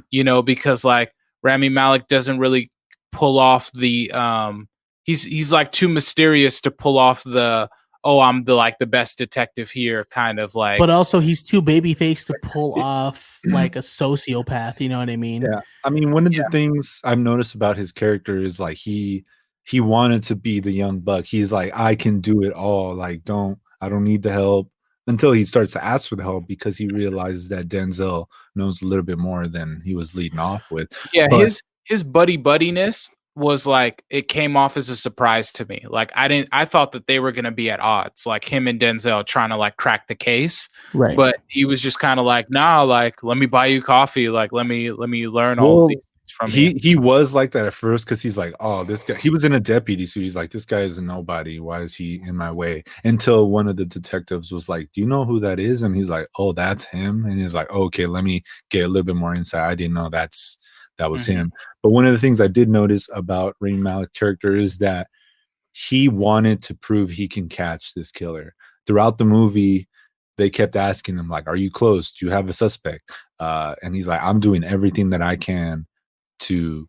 S3: You know, because like Rami Malek doesn't really pull off the he's like too mysterious to pull off the I'm the best detective here kind of like.
S2: But also he's too babyface to pull off like a sociopath. You know what I mean?
S1: Yeah, I mean, one of the things I've noticed about his character is like he wanted to be the young buck. He's like, I can do it all. Like, I don't need the help, until he starts to ask for the help because he realizes that Denzel knows a little bit more than he was leading off with.
S3: Yeah,
S1: But
S3: his buddiness was like, it came off as a surprise to me. Like I thought that they were gonna be at odds, like him and Denzel trying to like crack the case.
S2: Right.
S3: But he was just kind of like, nah, like let me buy you coffee, like let me learn all of these things from you.
S1: He was like that at first because he's like, oh, this guy. He was in a deputy suit. He's like, this guy is a nobody. Why is he in my way? Until one of the detectives was like, do you know who that is? And he's like, oh, that's him. And he's like, oh, okay, let me get a little bit more insight. I didn't know that was him. But one of the things I did notice about Rami Malek's character is that he wanted to prove he can catch this killer. Throughout the movie, they kept asking him, like, are you close? Do you have a suspect? And he's like, I'm doing everything that I can to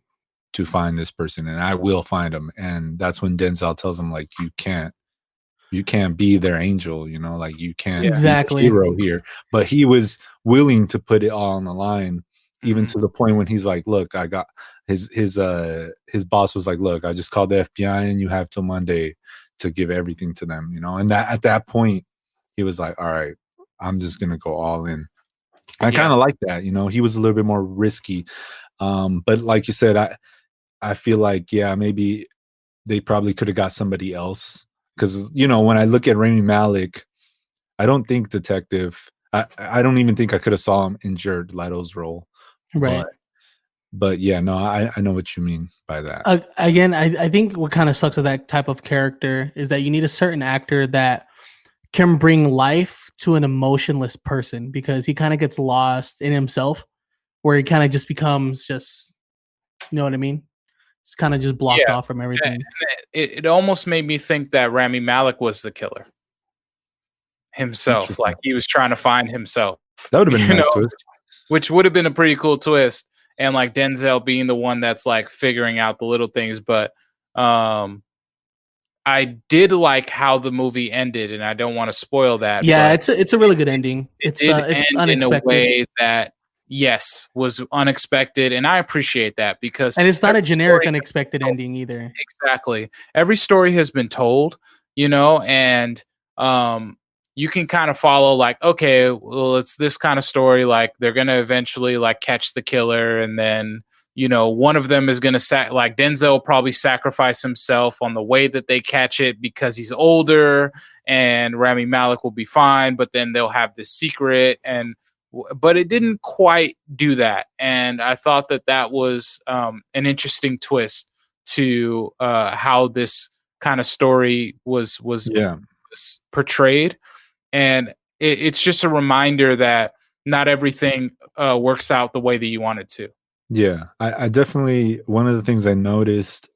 S1: find this person, and I will find him. And that's when Denzel tells him, like, you can't be their angel, you know, like you can't be the hero here. But he was willing to put it all on the line, even to the point when he's like, look, I got his boss was like, look, I just called the FBI and you have till Monday to give everything to them, you know. And that at that point he was like, all right, I'm just gonna go all in. I kind of like that, you know. He was a little bit more risky, but like you said, I feel like, yeah, maybe they probably could have got somebody else, because, you know, when I look at Rami Malek, I don't think I don't even think I could have saw him in Jared Leto's role.
S2: Right.
S1: But yeah, no, I know what you mean by that.
S2: Again, I think what kind of sucks with that type of character is that you need a certain actor that can bring life to an emotionless person, because he kind of gets lost in himself, where he kind of just becomes you know what I mean? It's kind of just blocked off from everything.
S3: It almost made me think that Rami Malek was the killer himself. Like he was trying to find himself.
S1: That would have been a nice twist.
S3: Which would have been a pretty cool twist. And like Denzel being the one that's like figuring out the little things. But I did like how the movie ended, and I don't want to spoil that.
S2: Yeah, it's a really good ending. It's unexpected
S3: in a way that was unexpected, and I appreciate that, because
S2: and it's not a generic unexpected ending either.
S3: Exactly. Every story has been told, you know, and you can kind of follow like, okay, well, it's this kind of story, like they're gonna eventually like catch the killer, and then, you know, one of them is gonna like Denzel will probably sacrifice himself on the way that they catch it because he's older, and Rami Malek will be fine, but then they'll have this secret, but it didn't quite do that. And I thought that was an interesting twist to how this kind of story was portrayed. And it's just a reminder that not everything works out the way that you want it to.
S1: Yeah, I definitely, one of the things I noticed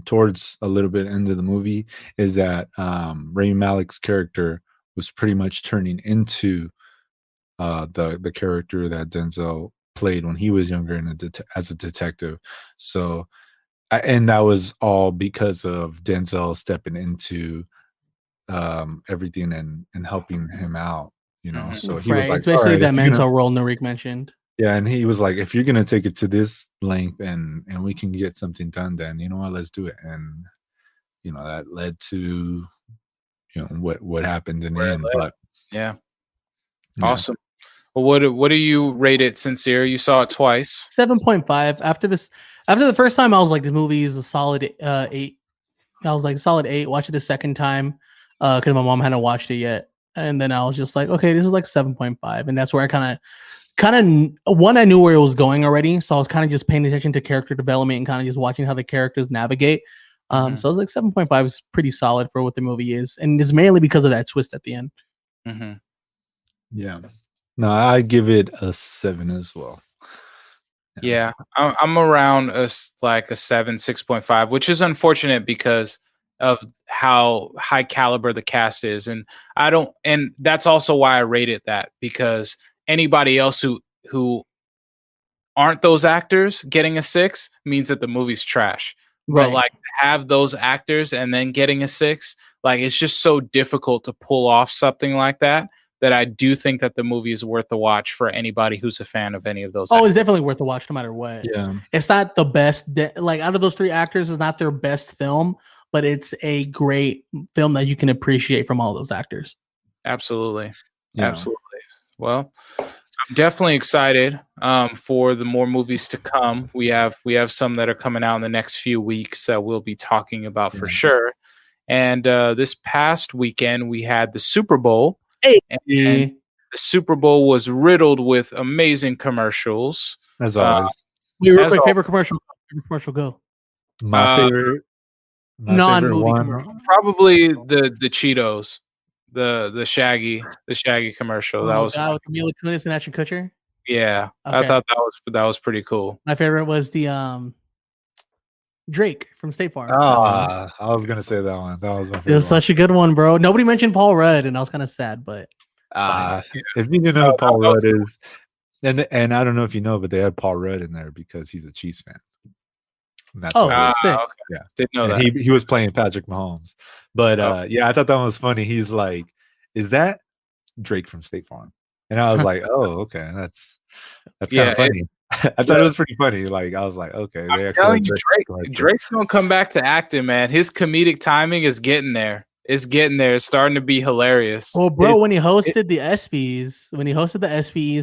S1: towards a little bit into the movie is that Rami Malek's character was pretty much turning into the character that Denzel played when he was younger as a detective. So, and that was all because of Denzel stepping into everything and helping him out, you know. So he was like,
S2: it's basically that mental role Nurik mentioned.
S1: Yeah, and he was like, if you're gonna take it to this length and we can get something done, then you know what, let's do it. And you know, that led to, you know, what happened in the end. But
S3: yeah. Awesome. Well, what do you rate it, Sincere? You saw it twice.
S2: 7.5. After the first time, I was like, the movie is a solid 8. I was like, solid 8. Watch it the second time because my mom hadn't watched it yet, and then I was just like, okay, this is like 7.5, and that's where I kind of I knew where it was going already, so I was kind of just paying attention to character development and kind of just watching how the characters navigate. So I was like, 7.5 is pretty solid for what the movie is, and it's mainly because of that twist at the end.
S1: Yeah. No, I give it a 7 as well.
S3: Yeah, I'm around a 7, 6.5, which is unfortunate because of how high caliber the cast is, and that's also why I rated that, because anybody else who aren't those actors getting a 6 means that the movie's trash. but like have those actors and then getting a 6, like it's just so difficult to pull off something like that. That I do think that the movie is worth the watch for anybody who's a fan of any of those.
S2: Oh, it's definitely worth the watch no matter what.
S1: Yeah,
S2: it's not the best. Like out of those 3 actors, it's not their best film, but it's a great film that you can appreciate from all those actors.
S3: Absolutely, absolutely. Well, I'm definitely excited for the more movies to come. We have some that are coming out in the next few weeks that we'll be talking about for sure. And this past weekend we had the Super Bowl. And the Super Bowl was riddled with amazing commercials.
S1: As always.
S2: Real quick, favorite commercial. Favorite commercial, go.
S1: My favorite
S2: non-movie commercial.
S3: Probably the Cheetos, the Shaggy commercial. That was
S2: with Mila Kunis and Ashton Kutcher.
S3: Yeah, okay. I thought that was pretty cool.
S2: My favorite was the Drake from State Farm.
S1: I was gonna say that one. That was my favorite.
S2: It was such a good one, bro. Nobody mentioned Paul Rudd, and I was kind of sad, but
S1: if you didn't know who Paul Rudd is, and I don't know if you know, but they had Paul Rudd in there because he's a Chiefs fan. And that's
S2: sick.
S3: Okay. Yeah, didn't know that.
S1: He was playing Patrick Mahomes, but I thought that one was funny. He's like, "Is that Drake from State Farm?" And I was like, "Oh, okay, that's kind of funny." I thought it was pretty funny. Like I was like, "Okay."
S3: I'm telling you, Drake's gonna come back to acting, man. His comedic timing is getting there. It's getting there. It's starting to be hilarious.
S2: Well, bro, when he hosted the ESPYs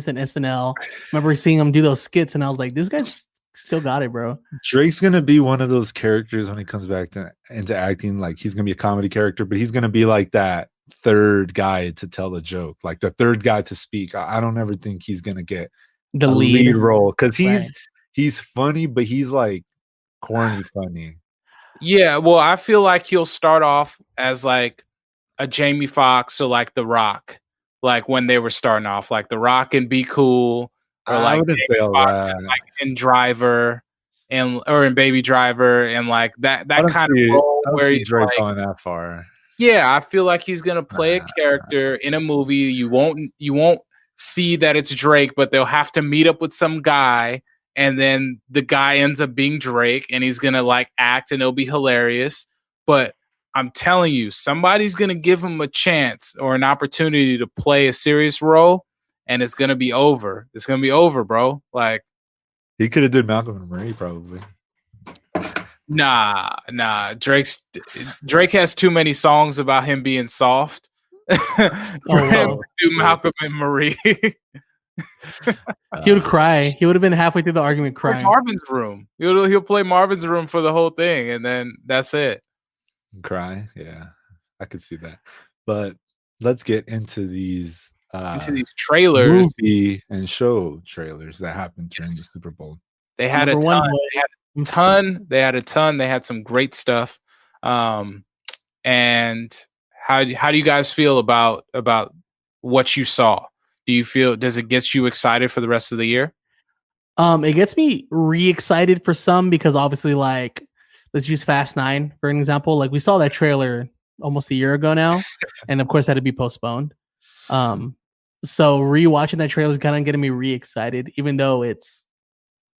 S2: and SNL, I remember seeing him do those skits, and I was like, "This guy's still got it, bro."
S1: Drake's gonna be one of those characters when he comes back into acting. Like he's gonna be a comedy character, but he's gonna be like that third guy to tell a joke, like the third guy to speak. I don't ever think he's gonna get
S2: the lead
S1: role because he's funny, but he's like corny funny.
S3: Yeah, well, I feel like he'll start off as like a Jamie Foxx or like The Rock, like when they were starting off, like The Rock and Be Cool, or like Jamie Foxx and like in Driver or in Baby Driver, and like that kind of role where he's
S1: Drake
S3: like,
S1: going that far.
S3: Yeah, I feel like he's gonna play a character in a movie. You won't see that it's Drake, but they'll have to meet up with some guy, and then the guy ends up being Drake, and he's gonna like act, and it'll be hilarious. But I'm telling you, somebody's gonna give him a chance or an opportunity to play a serious role, and it's gonna be over. It's gonna be over, bro. Like
S1: he could have did Malcolm and Marie, probably.
S3: Nah. Drake has too many songs about him being soft for him to do Malcolm and Marie.
S2: He would cry. He would have been halfway through the argument crying.
S3: Marvin's Room. He'll play Marvin's Room for the whole thing, and then that's it.
S1: Cry, yeah, I could see that. But let's get into these
S3: trailers,
S1: movie and show trailers that happened during the Super Bowl.
S3: They had a ton. They had some great stuff. And how do you guys feel about what you saw? Does it get you excited for the rest of the year?
S2: It gets me re-excited for some because obviously, like, let's use Fast 9 for an example. Like, we saw that trailer almost a year ago now, and of course, that had to be postponed. So rewatching that trailer is kind of getting me re-excited, even though it's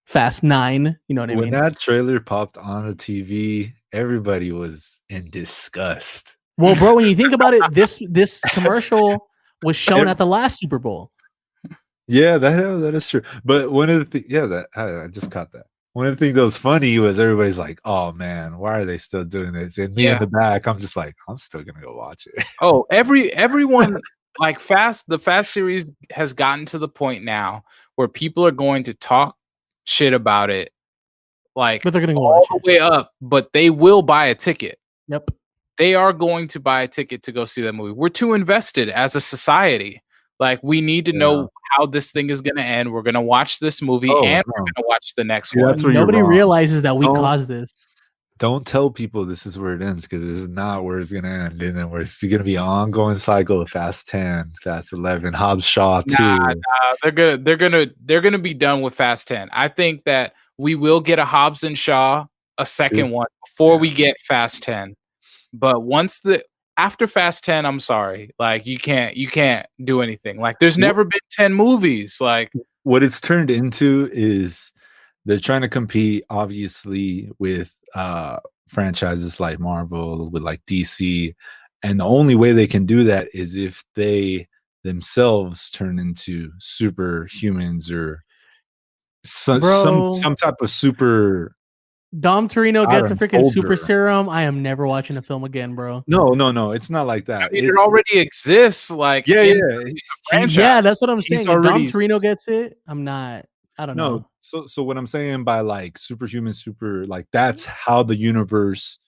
S2: Fast 9. You know what I mean?
S1: When that trailer popped on the TV, everybody was in disgust.
S2: Well, bro, when you think about it, this commercial was shown at the last Super Bowl.
S1: Yeah, that is true. But one of the things, I just caught that. One of the things that was funny was everybody's like, "Oh man, why are they still doing this?" And me in the back, I'm just like, "I'm still gonna go watch it."
S3: Oh, everyone like the Fast series has gotten to the point now where people are going to talk shit about it, like,
S2: but they're gonna go
S3: all the way up, but they will buy a ticket.
S2: Yep.
S3: They are going to buy a ticket to go see that movie. We're too invested as a society. Like, we need to know how this thing is going to end. We're going to watch this movie and we're going to watch the next one.
S2: Nobody realizes that we caused this.
S1: Don't tell people this is where it ends, because this is not where it's going to end. And then it's going to be an ongoing cycle of Fast 10, Fast 11, Hobbs Shaw 2.
S3: Nah, they're gonna be done with Fast 10. I think that we will get a Hobbs and Shaw, a second one, before we get Fast 10. But after Fast 10, I'm sorry, like you can't do anything. Like, there's never been 10 movies. Like,
S1: what it's turned into is they're trying to compete, obviously, with franchises like Marvel, with like DC, and the only way they can do that is if they themselves turn into superhumans or
S2: Bro,
S1: some type of super.
S2: Dom Torino
S1: I
S2: gets a
S1: don't know,
S2: freaking super
S1: soldier.
S2: serum. I am never watching a film again, bro.
S1: No, it's not like
S3: I
S1: that.
S3: mean, it
S1: It's
S3: already exists, like
S1: yeah,
S3: in
S1: yeah.
S3: the
S1: He's
S3: franchise.
S2: Yeah, that's what I'm
S1: he's
S2: saying. If Dom
S1: already
S2: Torino gets it, I'm not. I don't
S1: no.
S2: know.
S1: So what I'm saying by like superhuman, super like that's how the universe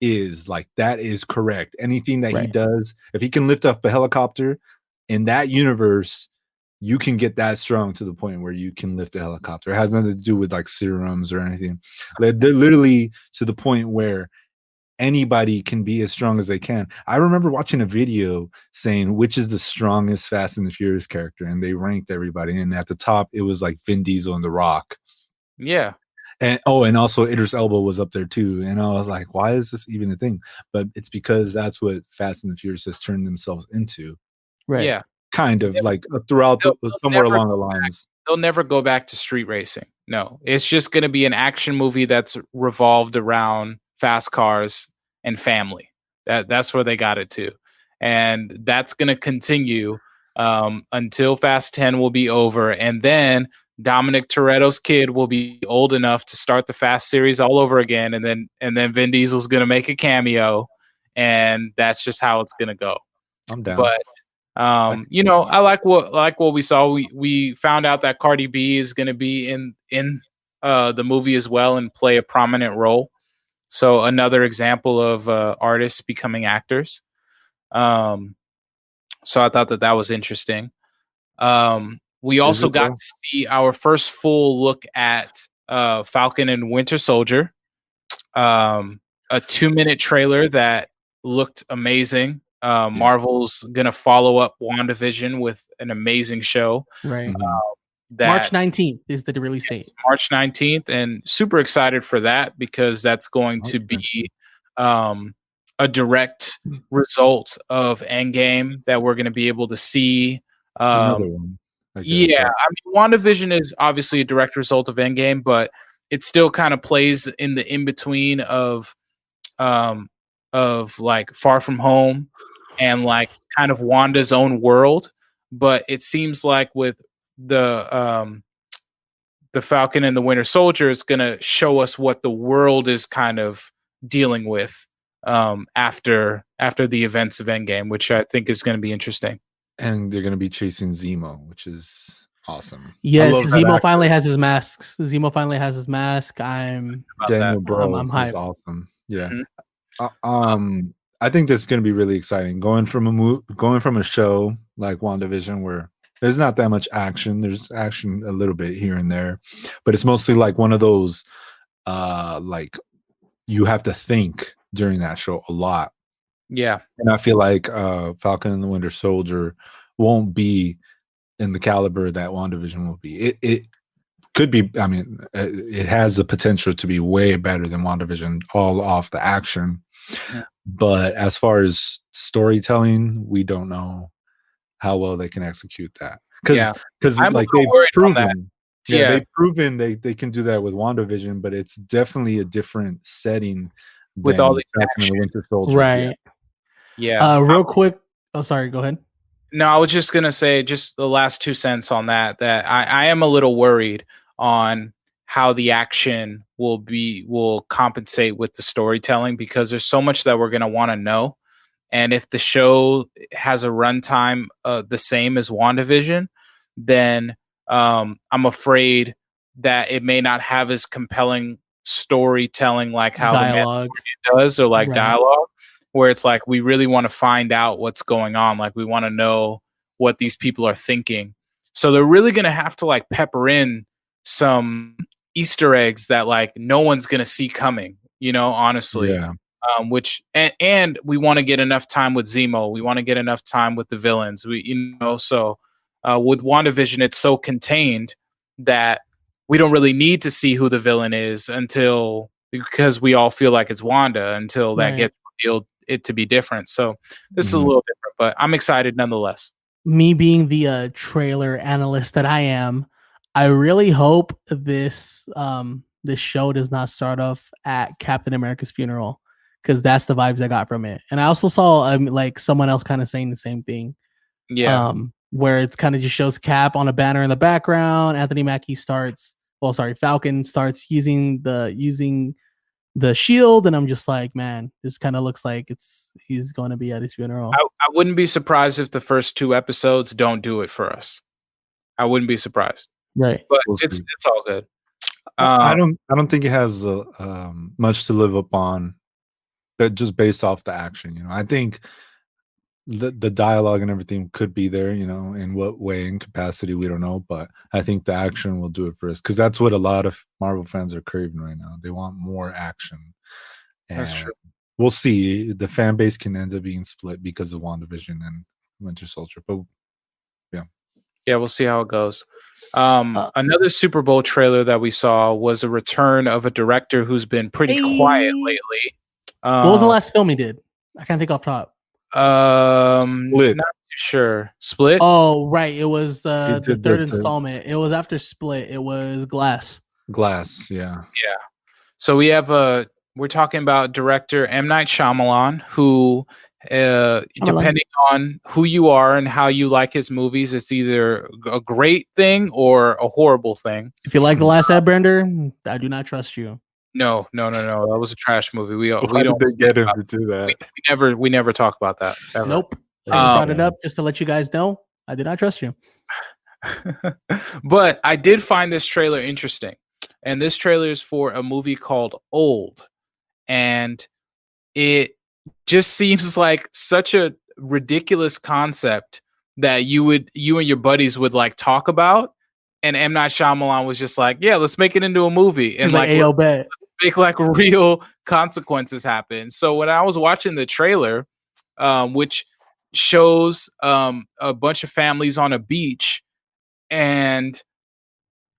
S1: is. Like that is correct. Anything that he
S2: Right.
S1: does, if he can lift up a helicopter in that universe, you can get that strong to the point where you can lift a helicopter. It has nothing to do with like serums or anything. They're literally to the point where anybody can be as strong as they can. I remember watching a video saying which is the strongest Fast and the Furious character, and they ranked everybody. And at the top, it was like Vin Diesel and The Rock.
S3: Yeah.
S1: And and also Idris Elba was up there too. And I was like, why is this even a thing? But it's because that's what Fast and the Furious has turned themselves into.
S2: Right.
S3: Yeah.
S1: Kind of like throughout
S3: They'll
S1: somewhere
S3: never
S1: along the
S3: go back.
S1: lines.
S3: They'll never go back to street racing. No, it's just going to be an action movie that's revolved around fast cars and family. That's where they got it to, and that's going to continue until Fast 10 will be over, and then Dominic Toretto's kid will be old enough to start the Fast series all over again, and then Vin Diesel's going to make a cameo, and that's just how it's going to go.
S1: I'm down.
S3: But you know, I like what we saw. We found out that Cardi B is going to be in the movie as well and play a prominent role. So another example of artists becoming actors. So I thought that was interesting. We also got to see our first full look at Falcon and Winter Soldier. A 2-minute trailer that looked amazing. Marvel's gonna follow up WandaVision with an amazing show.
S2: Right.
S3: That
S2: March 19th is the release date.
S3: March 19th, and super excited for that because that's going to be a direct result of Endgame that we're going to be able to see.
S1: Another one.
S3: Yeah, I mean, WandaVision is obviously a direct result of Endgame, but it still kind of plays in the in between of like Far From Home and like kind of Wanda's own world. But it seems like with the Falcon and the Winter Soldier is going to show us what the world is kind of dealing with after the events of Endgame, which I think is going to be interesting.
S1: And they're going to be chasing Zemo, which is awesome.
S2: Yes, Zemo finally has his masks. Zemo finally has his mask. I'm
S1: Daniel Bro.
S2: I'm hyped.
S1: Awesome. Yeah. Mm-hmm. I think this is going to be really exciting. Going from a show like WandaVision where there's not that much action. There's action a little bit here and there, but it's mostly like one of those like you have to think during that show a lot.
S3: Yeah.
S1: And I feel like Falcon and the Winter Soldier won't be in the caliber that WandaVision will be. It could be, I mean, it has the potential to be way better than WandaVision, all off the action. Yeah. But as far as storytelling, we don't know how well they can execute that. Because like they've proven, they've proven they can do that with WandaVision, but it's definitely a different setting
S3: with all the
S1: Falcon and the Winter Soldier.
S2: Right.
S3: Yeah.
S2: Real quick. Oh, sorry. Go ahead.
S3: No, I was just gonna say just the last 2 cents on that I am a little worried on how the action will compensate with the storytelling because there's so much that we're gonna want to know. And if the show has a runtime the same as WandaVision, then I'm afraid that it may not have as compelling storytelling like how
S2: dialogue
S3: the Mandalorian does, or like dialogue, where it's like we really want to find out what's going on. Like we want to know what these people are thinking. So they're really going to have to like pepper in some Easter eggs that like no one's going to see coming, you know, honestly.
S1: Yeah.
S3: Which and we want to get enough time with Zemo. We want to get enough time with the villains. So with WandaVision, it's so contained that we don't really need to see who the villain is because we all feel like it's Wanda until that gets revealed it to be different. So this is a little different, but I'm excited nonetheless.
S2: Me being the trailer analyst that I am, I really hope this this show does not start off at Captain America's funeral, because that's the vibes I got from it. And I also saw like someone else kind of saying the same thing.
S3: Yeah.
S2: Where it's kind of just shows Cap on a banner in the background. Anthony Mackie Falcon starts using the shield, and I'm just like, man, this kind of looks like he's going to be at his funeral.
S3: I wouldn't be surprised if the first 2 episodes don't do it for us. I wouldn't be surprised.
S2: Right.
S3: But
S1: We'll
S3: it's
S1: see.
S3: all good.
S1: I don't think it has much to live up on, that just based off the action. You know, I think the dialogue and everything could be there. You know, in what way and capacity we don't know, but I think the action will do it for us, because that's what a lot of Marvel fans are craving right now. They want more action. And
S3: That's true.
S1: we'll see. The fan base can end up being split because of WandaVision and Winter Soldier, but
S3: Yeah, we'll see how it goes. Another Super Bowl trailer that we saw was a return of a director who's been pretty quiet lately.
S2: What was the last film he did? I can't think off top.
S1: Split.
S3: Not too sure. Split?
S2: Oh, right. It was the
S1: did
S2: third
S1: the-
S2: installment. It was after Split. It was Glass.
S1: Glass. Yeah.
S3: Yeah. So we're talking about director M. Night Shyamalan, who, depending on who you are and how you like his movies, it's either a great thing or a horrible thing.
S2: If you like The Last Airbender, I do not trust you.
S3: No. That was a trash movie. We
S1: Why
S3: don't
S1: did they get him to do that?
S3: we never talk about that. Ever.
S2: Nope. I just brought it up just to let you guys know I did not trust you.
S3: But I did find this trailer interesting. And this trailer is for a movie called Old. And it just seems like such a ridiculous concept that you and your buddies would like talk about. And M. Night Shyamalan was just like, yeah, let's make it into a movie. And like,
S2: let's
S3: make like real consequences happen. So when I was watching the trailer, which shows a bunch of families on a beach, and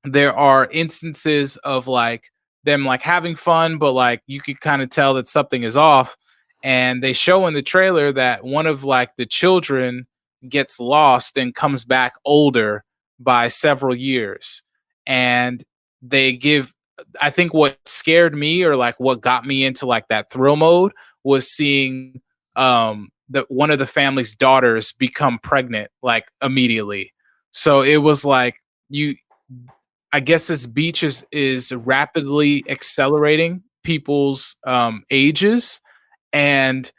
S3: there are instances of like them like having fun, but like you could kind of tell that something is off. And they show in the trailer that one of like the children gets lost and comes back older by several years. And they give, I think what scared me, or like what got me into like that thrill mode, was seeing that one of the family's daughters become pregnant like immediately. So it was like, I guess this beach is rapidly accelerating people's ages. And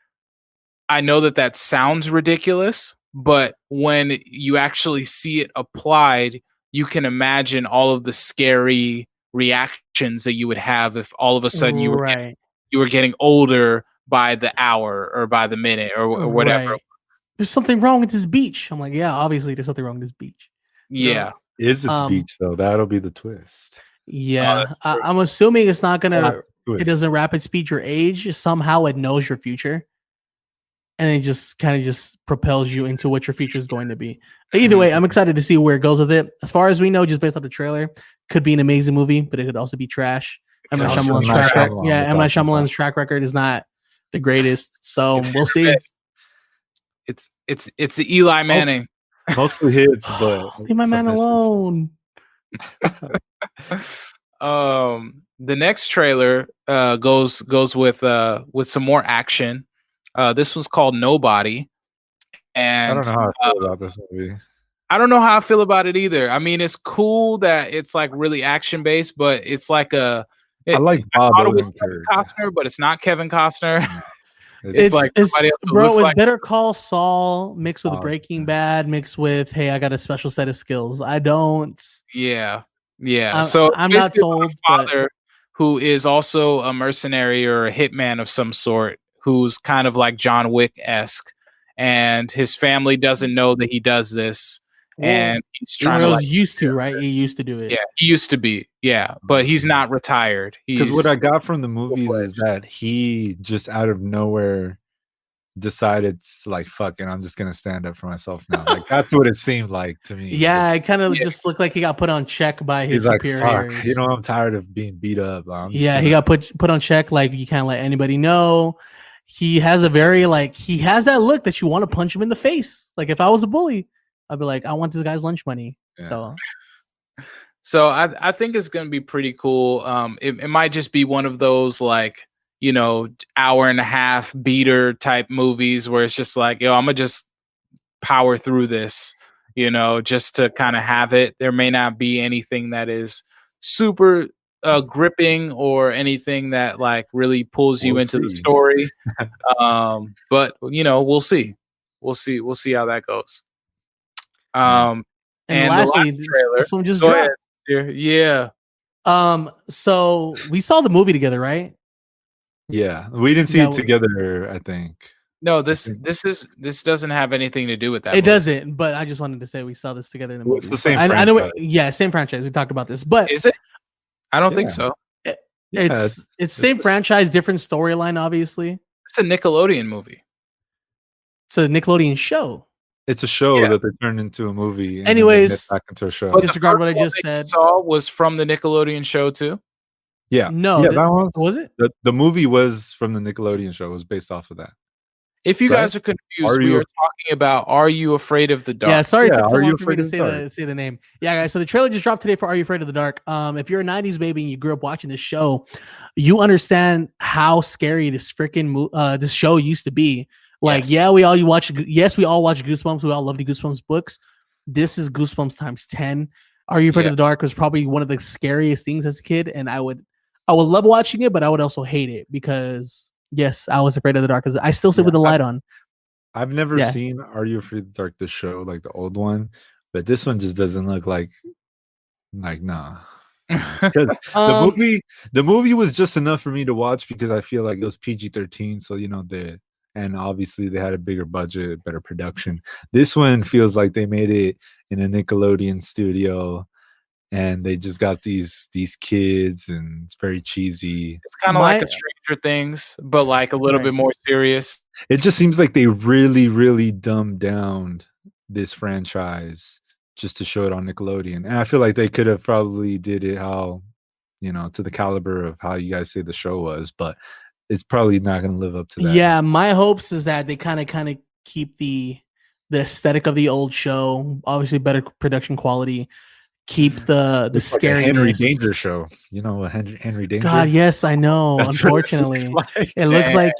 S3: I know that sounds ridiculous, but when you actually see it applied, you can imagine all of the scary reactions that you would have if all of a sudden you were getting older by the hour or by the minute or whatever.
S2: Right. There's something wrong with this beach. I'm like, yeah, obviously there's something wrong with this beach.
S3: Yeah.
S1: Is it the beach though? That'll be the twist.
S2: Yeah. I'm assuming it's not gonna. It doesn't rapid speed your age. Somehow it knows your future, and it just kind of just propels you into what your future is going to be. Either way, I'm excited to see where it goes with it. As far as we know, just based on the trailer, could be an amazing movie, but it could also be trash. M. Night Shyamalan's track record is not the greatest, so we'll see.
S3: It's the Eli Manning.
S1: Mostly hits, but
S2: leave my man alone.
S3: The next trailer goes with some more action. This one's called Nobody, and
S1: I don't know how I feel about this movie.
S3: I don't know how I feel about it either. I mean, it's cool that it's like really action based, but it's like I
S1: Bob
S3: thought it was Kevin Costner, but it's not Kevin Costner.
S2: It's like somebody else. Bro, it's like Better Call Saul mixed with Breaking Bad, mixed with, hey, I got a special set of skills. I don't.
S3: Yeah. So
S2: I'm not sold.
S3: Father, who is also a mercenary or a hitman of some sort, who's kind of like John Wick-esque, and his family doesn't know that he does this. And he's trying to
S2: used to, right? He used to do it.
S3: Yeah, he used to be. Yeah, but he's not retired.
S1: Because what I got from the movies is that he just out of nowhere decided like, fuck it, I'm just gonna stand up for myself now. Like that's what it seemed like to me.
S2: Yeah, it kind of just looked like he got put on check by his superiors.
S1: Like, fuck, I'm tired of being beat up.
S2: He got put on check. Like you can't let anybody know. He has a very he has that look that you want to punch him in the face. Like if I was a bully, I'd be like, I want this guy's lunch money. Yeah. So
S3: So I think it's going to be pretty cool. It might just be one of those like, hour and a half beater type movies where it's just like, I'm gonna just power through this, just to kind of have it. There may not be anything that is super gripping or anything that like really pulls you into the story. But we'll see. We'll see how that goes.
S2: And lastly, this one just dropped.
S3: Yeah.
S2: So we saw the movie together, right?
S1: Yeah, we didn't see it together, I think.
S3: No, this doesn't have anything to do with that.
S2: It doesn't, but I just wanted to say we saw this together in the movie.
S1: It's the same franchise.
S2: Same franchise. We talked about this, but
S3: is it? I don't think so.
S2: It's same franchise, different storyline. Obviously,
S3: it's a Nickelodeon movie.
S2: It's a Nickelodeon show.
S1: It's a show that they turned into a movie. And
S2: anyways,
S1: back into a show.
S2: But disregard what I just said.
S3: Saw was from the Nickelodeon show too.
S1: Yeah.
S2: No.
S1: That
S2: was it?
S1: The movie was from the Nickelodeon show. It was based off of that.
S3: If you guys are confused, we are talking about Are You Afraid of the Dark?
S2: Yeah, sorry it took so long for me to say the name. Yeah, guys, so the trailer just dropped today for Are You Afraid of the Dark? If you're a 90s baby and you grew up watching this show, you understand how scary this freaking this show used to be. Like, we all watch Goosebumps. We all love the Goosebumps books. This is Goosebumps times 10. Are You Afraid of the Dark was probably one of the scariest things as a kid, and I would love watching it, but I would also hate it because yes, I was afraid of the dark because I still sit with the light on.
S1: I've never seen Are You Afraid of the Dark, the show, like the old one, but this one just doesn't look like nah. The movie was just enough for me to watch because I feel like it was PG-13, so and obviously they had a bigger budget, better production. This one feels like they made it in a Nickelodeon studio. And they just got these kids, and it's very cheesy.
S3: It's kind of like a Stranger Things, but like a little bit more serious.
S1: It just seems like they really, really dumbed down this franchise just to show it on Nickelodeon. And I feel like they could have probably did it how, to the caliber of how you guys say the show was, but it's probably not going to live up to that.
S2: Yeah, my hopes is that they kind of keep the aesthetic of the old show, obviously better production quality. Keep the scary
S1: like Henry Danger show. You know Henry Danger?
S2: God, yes, I know. Unfortunately, it looks like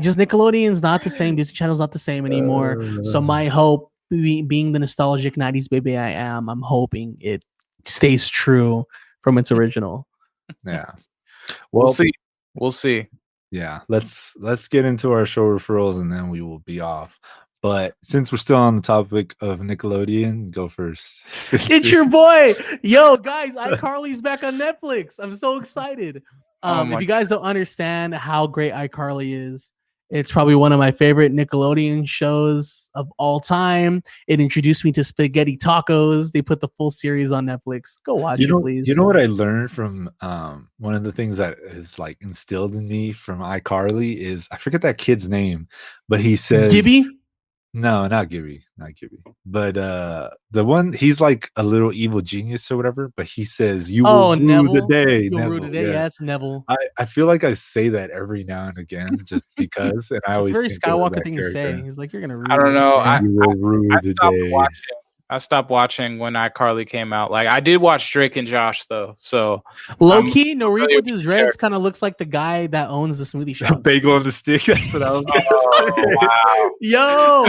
S2: just Nickelodeon's not the same. Disney Channel's not the same anymore. So my hope, being the nostalgic 90s baby I am, I'm hoping it stays true from its original.
S1: Yeah.
S3: Well, we'll see.
S1: Yeah. Let's get into our show referrals and then we will be off. But since we're still on the topic of Nickelodeon, go first.
S2: It's your boy. Yo, guys, iCarly's back on Netflix. I'm so excited. If you guys don't understand how great iCarly is, it's probably one of my favorite Nickelodeon shows of all time. It introduced me to spaghetti tacos. They put the full series on Netflix. Go watch it, please.
S1: You know what I learned from one of the things that is like instilled in me from iCarly is, I forget that kid's name, but he says
S2: Gibby?
S1: No, not Gibby. But the one, he's like a little evil genius or whatever, but he says, you will rue the day.
S2: You'll rue the day. Yeah, it's Neville.
S1: I feel like I say that every now and again just because, and I always
S2: very Skywalker thing to say. He's like, you're going to rue
S3: I don't know.
S1: I
S3: stopped watching when iCarly came out. Like, I did watch Drake and Josh though. So
S2: low key, Norik with his dreads kind of looks like the guy that owns the smoothie shop.
S1: Bagel on the stick. That's what I was gonna say.
S3: Wow.
S2: Yo,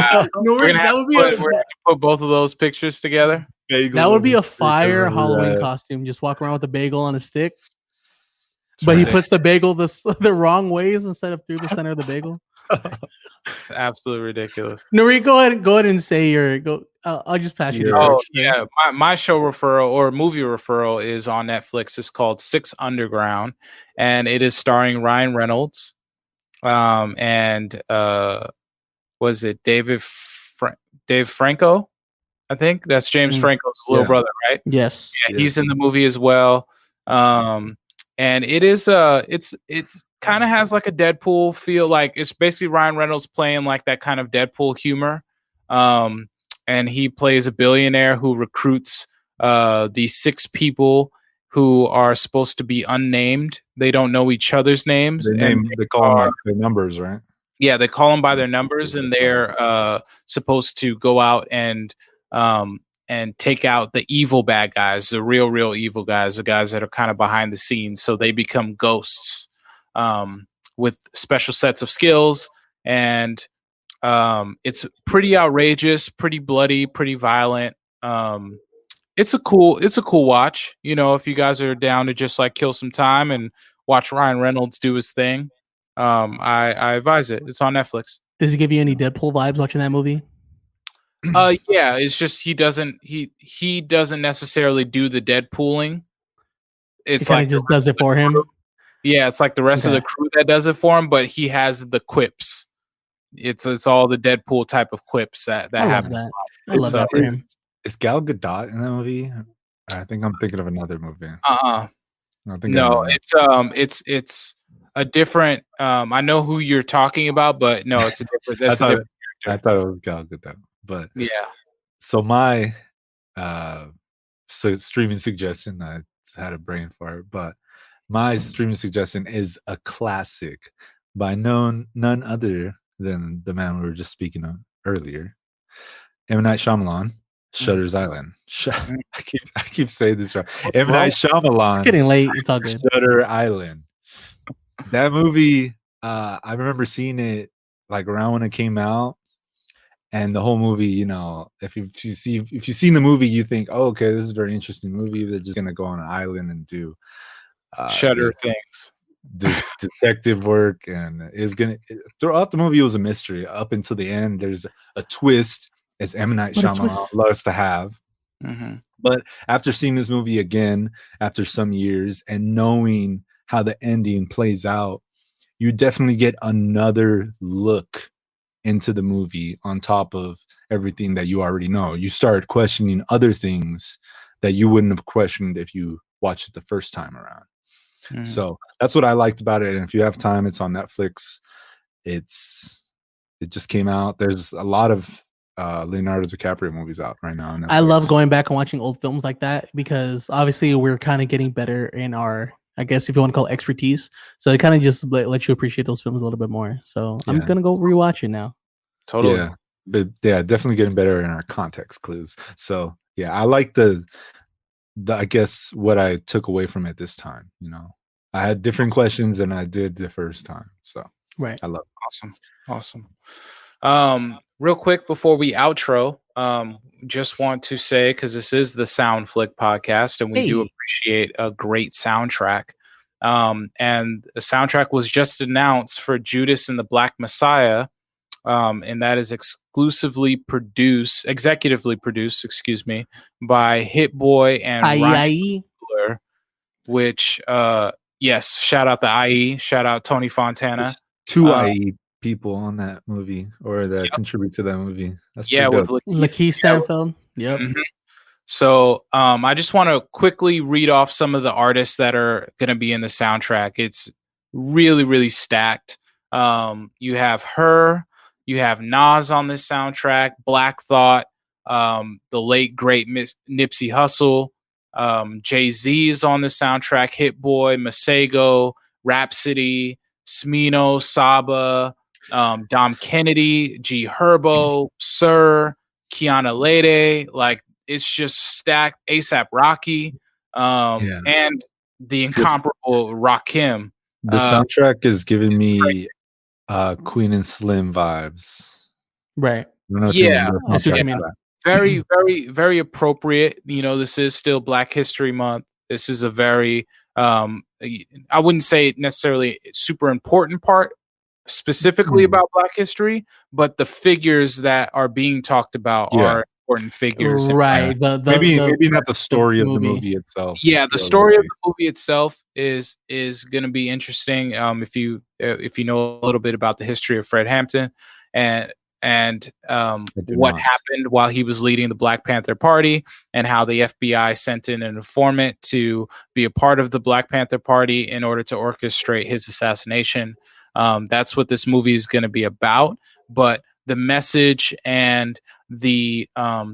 S2: Norik, that would be
S3: we're gonna put both of those pictures together.
S2: That would be a fire Halloween costume. Just walk around with a bagel on a stick. But he puts the bagel the wrong ways instead of through the center of the bagel.
S3: It's absolutely ridiculous.
S2: Norik, go ahead and say your go. I'll just pass you.
S3: My show referral or movie referral is on Netflix. It's called Six Underground, and it is starring Ryan Reynolds. And was it Dave Franco? I think that's James Franco's little brother, right?
S2: Yes.
S3: Yeah, he's in the movie as well. And it is it's kind of has like a Deadpool feel. Like it's basically Ryan Reynolds playing like that kind of Deadpool humor. And he plays a billionaire who recruits these 6 people who are supposed to be unnamed. They don't know each other's names.
S1: They call them like their numbers, right?
S3: Yeah, they call them by their numbers, and they're supposed to go out and and take out the evil bad guys, the real evil guys, the guys that are kind of behind the scenes. So they become ghosts with special sets of skills. And it's pretty outrageous, pretty bloody, pretty violent. It's a cool watch. You know, if you guys are down to just like kill some time and watch Ryan Reynolds do his thing, I advise it. It's on Netflix.
S2: Does it give you any Deadpool vibes watching that movie?
S3: Yeah, it's just he doesn't necessarily do the Deadpooling. It's like
S2: just does it for him.
S3: Yeah, it's like the rest of the crew that does it for him, but he has the quips. It's all the Deadpool type of quips that happen.
S2: I love that for him.
S1: Is Gal Gadot in that movie? I think I'm thinking of another movie.
S3: No, it's a different. I know who you're talking about, but no, it's a different. That's a different
S1: character. I thought it was Gal Gadot, but
S3: yeah.
S1: So my streaming suggestion, I had a brain fart, but my streaming suggestion is a classic by none other than the man we were just speaking of earlier, M. Night Shyamalan. Shutter's Island. I keep saying this right. M. Night Shyamalan.
S2: It's getting late. It's all good.
S1: Shutter Island. That movie, I remember seeing it like around when it came out, and the whole movie. You know, if you've seen the movie, you think, oh, okay, this is a very interesting movie. They're just gonna go on an island and do
S3: Shutter things.
S1: Detective work, and is gonna throughout the movie it was a mystery up until the end. There's a twist, as M. Night Shyamalan loves to have.
S3: Mm-hmm.
S1: But after seeing this movie again after some years and knowing how the ending plays out, you definitely get another look into the movie on top of everything that you already know. You start questioning other things that you wouldn't have questioned if you watched it the first time around. Mm-hmm. So that's what I liked about it. And if you have time, it's on Netflix. It just came out. There's a lot of Leonardo DiCaprio movies out right now.
S2: I love going back and watching old films like that because obviously we're kind of getting better in our, I guess if you want to call it expertise. So it kind of just lets you appreciate those films a little bit more. So I'm gonna go rewatch it now.
S3: Totally.
S1: Yeah, but yeah, definitely getting better in our context clues. So yeah, I like the I guess what I took away from it this time. You know, I had different questions than I did the first time. So
S2: right,
S1: I love it.
S3: Awesome. Real quick before we outro, just want to say, because this is the SoundFlick podcast, and we do appreciate a great soundtrack. And the soundtrack was just announced for Judas and the Black Messiah, and that is executively produced, by Hit Boy and Ryan Coogler, which, yes, shout out the IE, shout out Tony Fontana.
S1: There's two IE people on that movie or that contribute to that movie. That's
S2: with Lakeith Stanfield. Yep.
S3: Mm-hmm. So I just want to quickly read off some of the artists that are going to be in the soundtrack. It's really, really stacked. You have her, you have Nas on this soundtrack, Black Thought, the late great Nipsey Hussle, Jay-Z is on the soundtrack, Hit Boy, Masego, Rhapsody, Smino, Saba, Dom Kennedy, G Herbo, Sir, Kiana Lede, like it's just stacked. ASAP Rocky, and the incomparable Rakim.
S1: The soundtrack is giving me Queen and Slim vibes.
S2: Right.
S3: Very, very, very appropriate. You know, this is still Black History Month. This is a very I wouldn't say necessarily super important part specifically about Black history, but the figures that are being talked about are important figures.
S2: Right.
S1: Maybe not the story of the movie itself.
S3: Yeah, the story of the movie itself is going to be interesting. If you know a little bit about the history of Fred Hampton and what happened while he was leading the Black Panther Party and how the FBI sent in an informant to be a part of the Black Panther Party in order to orchestrate his assassination. That's what this movie is going to be about. But the message and the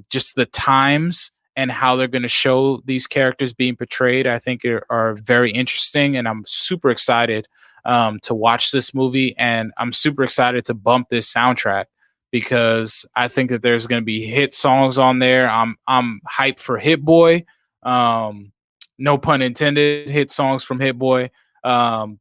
S3: just the times and how they're going to show these characters being portrayed, I think are very interesting. And I'm super excited to watch this movie. And I'm super excited to bump this soundtrack because I think that there's going to be hit songs on there. I'm hyped for Hit Boy. No pun intended, hit songs from Hit Boy,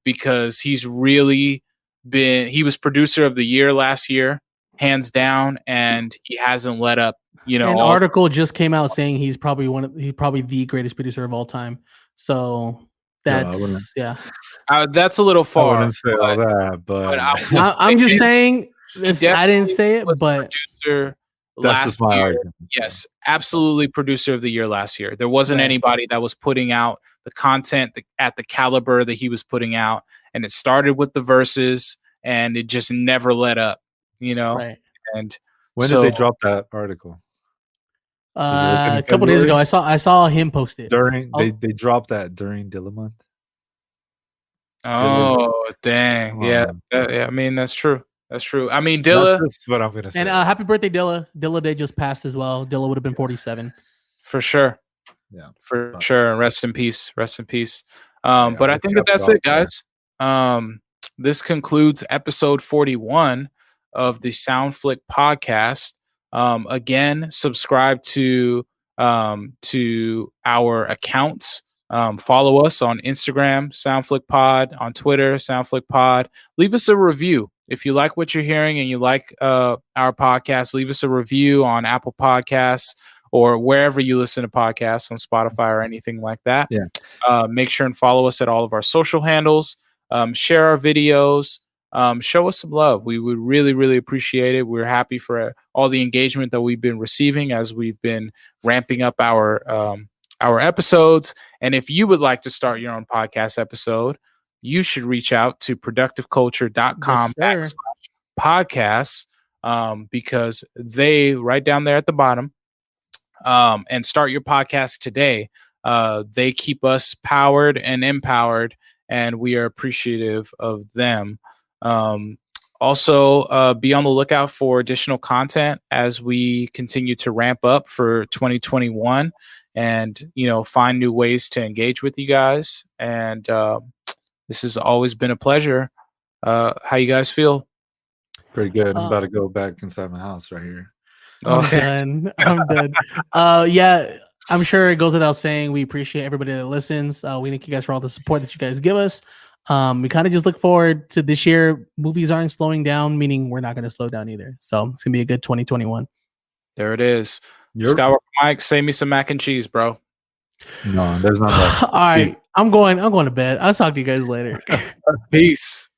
S3: because he's really he was producer of the year last year, hands down, and he hasn't let up. You know,
S2: an article just came out saying he's probably the greatest producer of all time. So that's
S3: that's a little far.
S1: I wouldn't say all that, but
S2: I'm just saying this. I didn't say it, but
S3: producer last year. Argument. Yes, absolutely, producer of the year last year. There wasn't anybody that was putting out the content at the caliber that he was putting out, and it started with the verses, and it just never let up. You know, and
S1: when did they drop that article?
S2: A couple days ago, I saw him post it.
S1: They dropped that during Dilla month.
S3: Oh dang! Yeah. I mean, that's true. That's true. I mean, Dilla.
S1: That's what I'm gonna say.
S2: And happy birthday, Dilla. Dilla Day just passed as well. Dilla would have been 47.
S3: For sure.
S1: Yeah,
S3: for sure. Rest in peace. Rest in peace. But I think that's it, guys. This concludes episode 41 of the SoundFlick podcast. Again, subscribe to our accounts. Follow us on Instagram, SoundFlick Pod, on Twitter, SoundFlick Pod. Leave us a review. If you like what you're hearing and you like our podcast, leave us a review on Apple Podcasts or wherever you listen to podcasts, on Spotify or anything like that.
S1: Yeah.
S3: Make sure and follow us at all of our social handles. Share our videos. Show us some love. We would really, really appreciate it. We're happy for all the engagement that we've been receiving as we've been ramping up our episodes. And if you would like to start your own podcast episode, you should reach out to productiveculture.com/podcasts, because they, right down there at the bottom, and start your podcast today. They keep us powered and empowered, and we are appreciative of them. Also, be on the lookout for additional content as we continue to ramp up for 2021 and, find new ways to engage with you guys. And this has always been a pleasure. How you guys feel?
S1: Pretty good. I'm about to go back inside my house right here.
S2: I'm done. Yeah, I'm sure it goes without saying, we appreciate everybody that listens. We thank you guys for all the support that you guys give us. We kind of just look forward to this year. Movies aren't slowing down, meaning we're not going to slow down either. So it's going to be a good 2021.
S3: There it is. Skywalker Mike, save me some mac and cheese, bro.
S1: No, there's not that.
S2: All right. I'm going to bed. I'll talk to you guys later.
S3: Peace.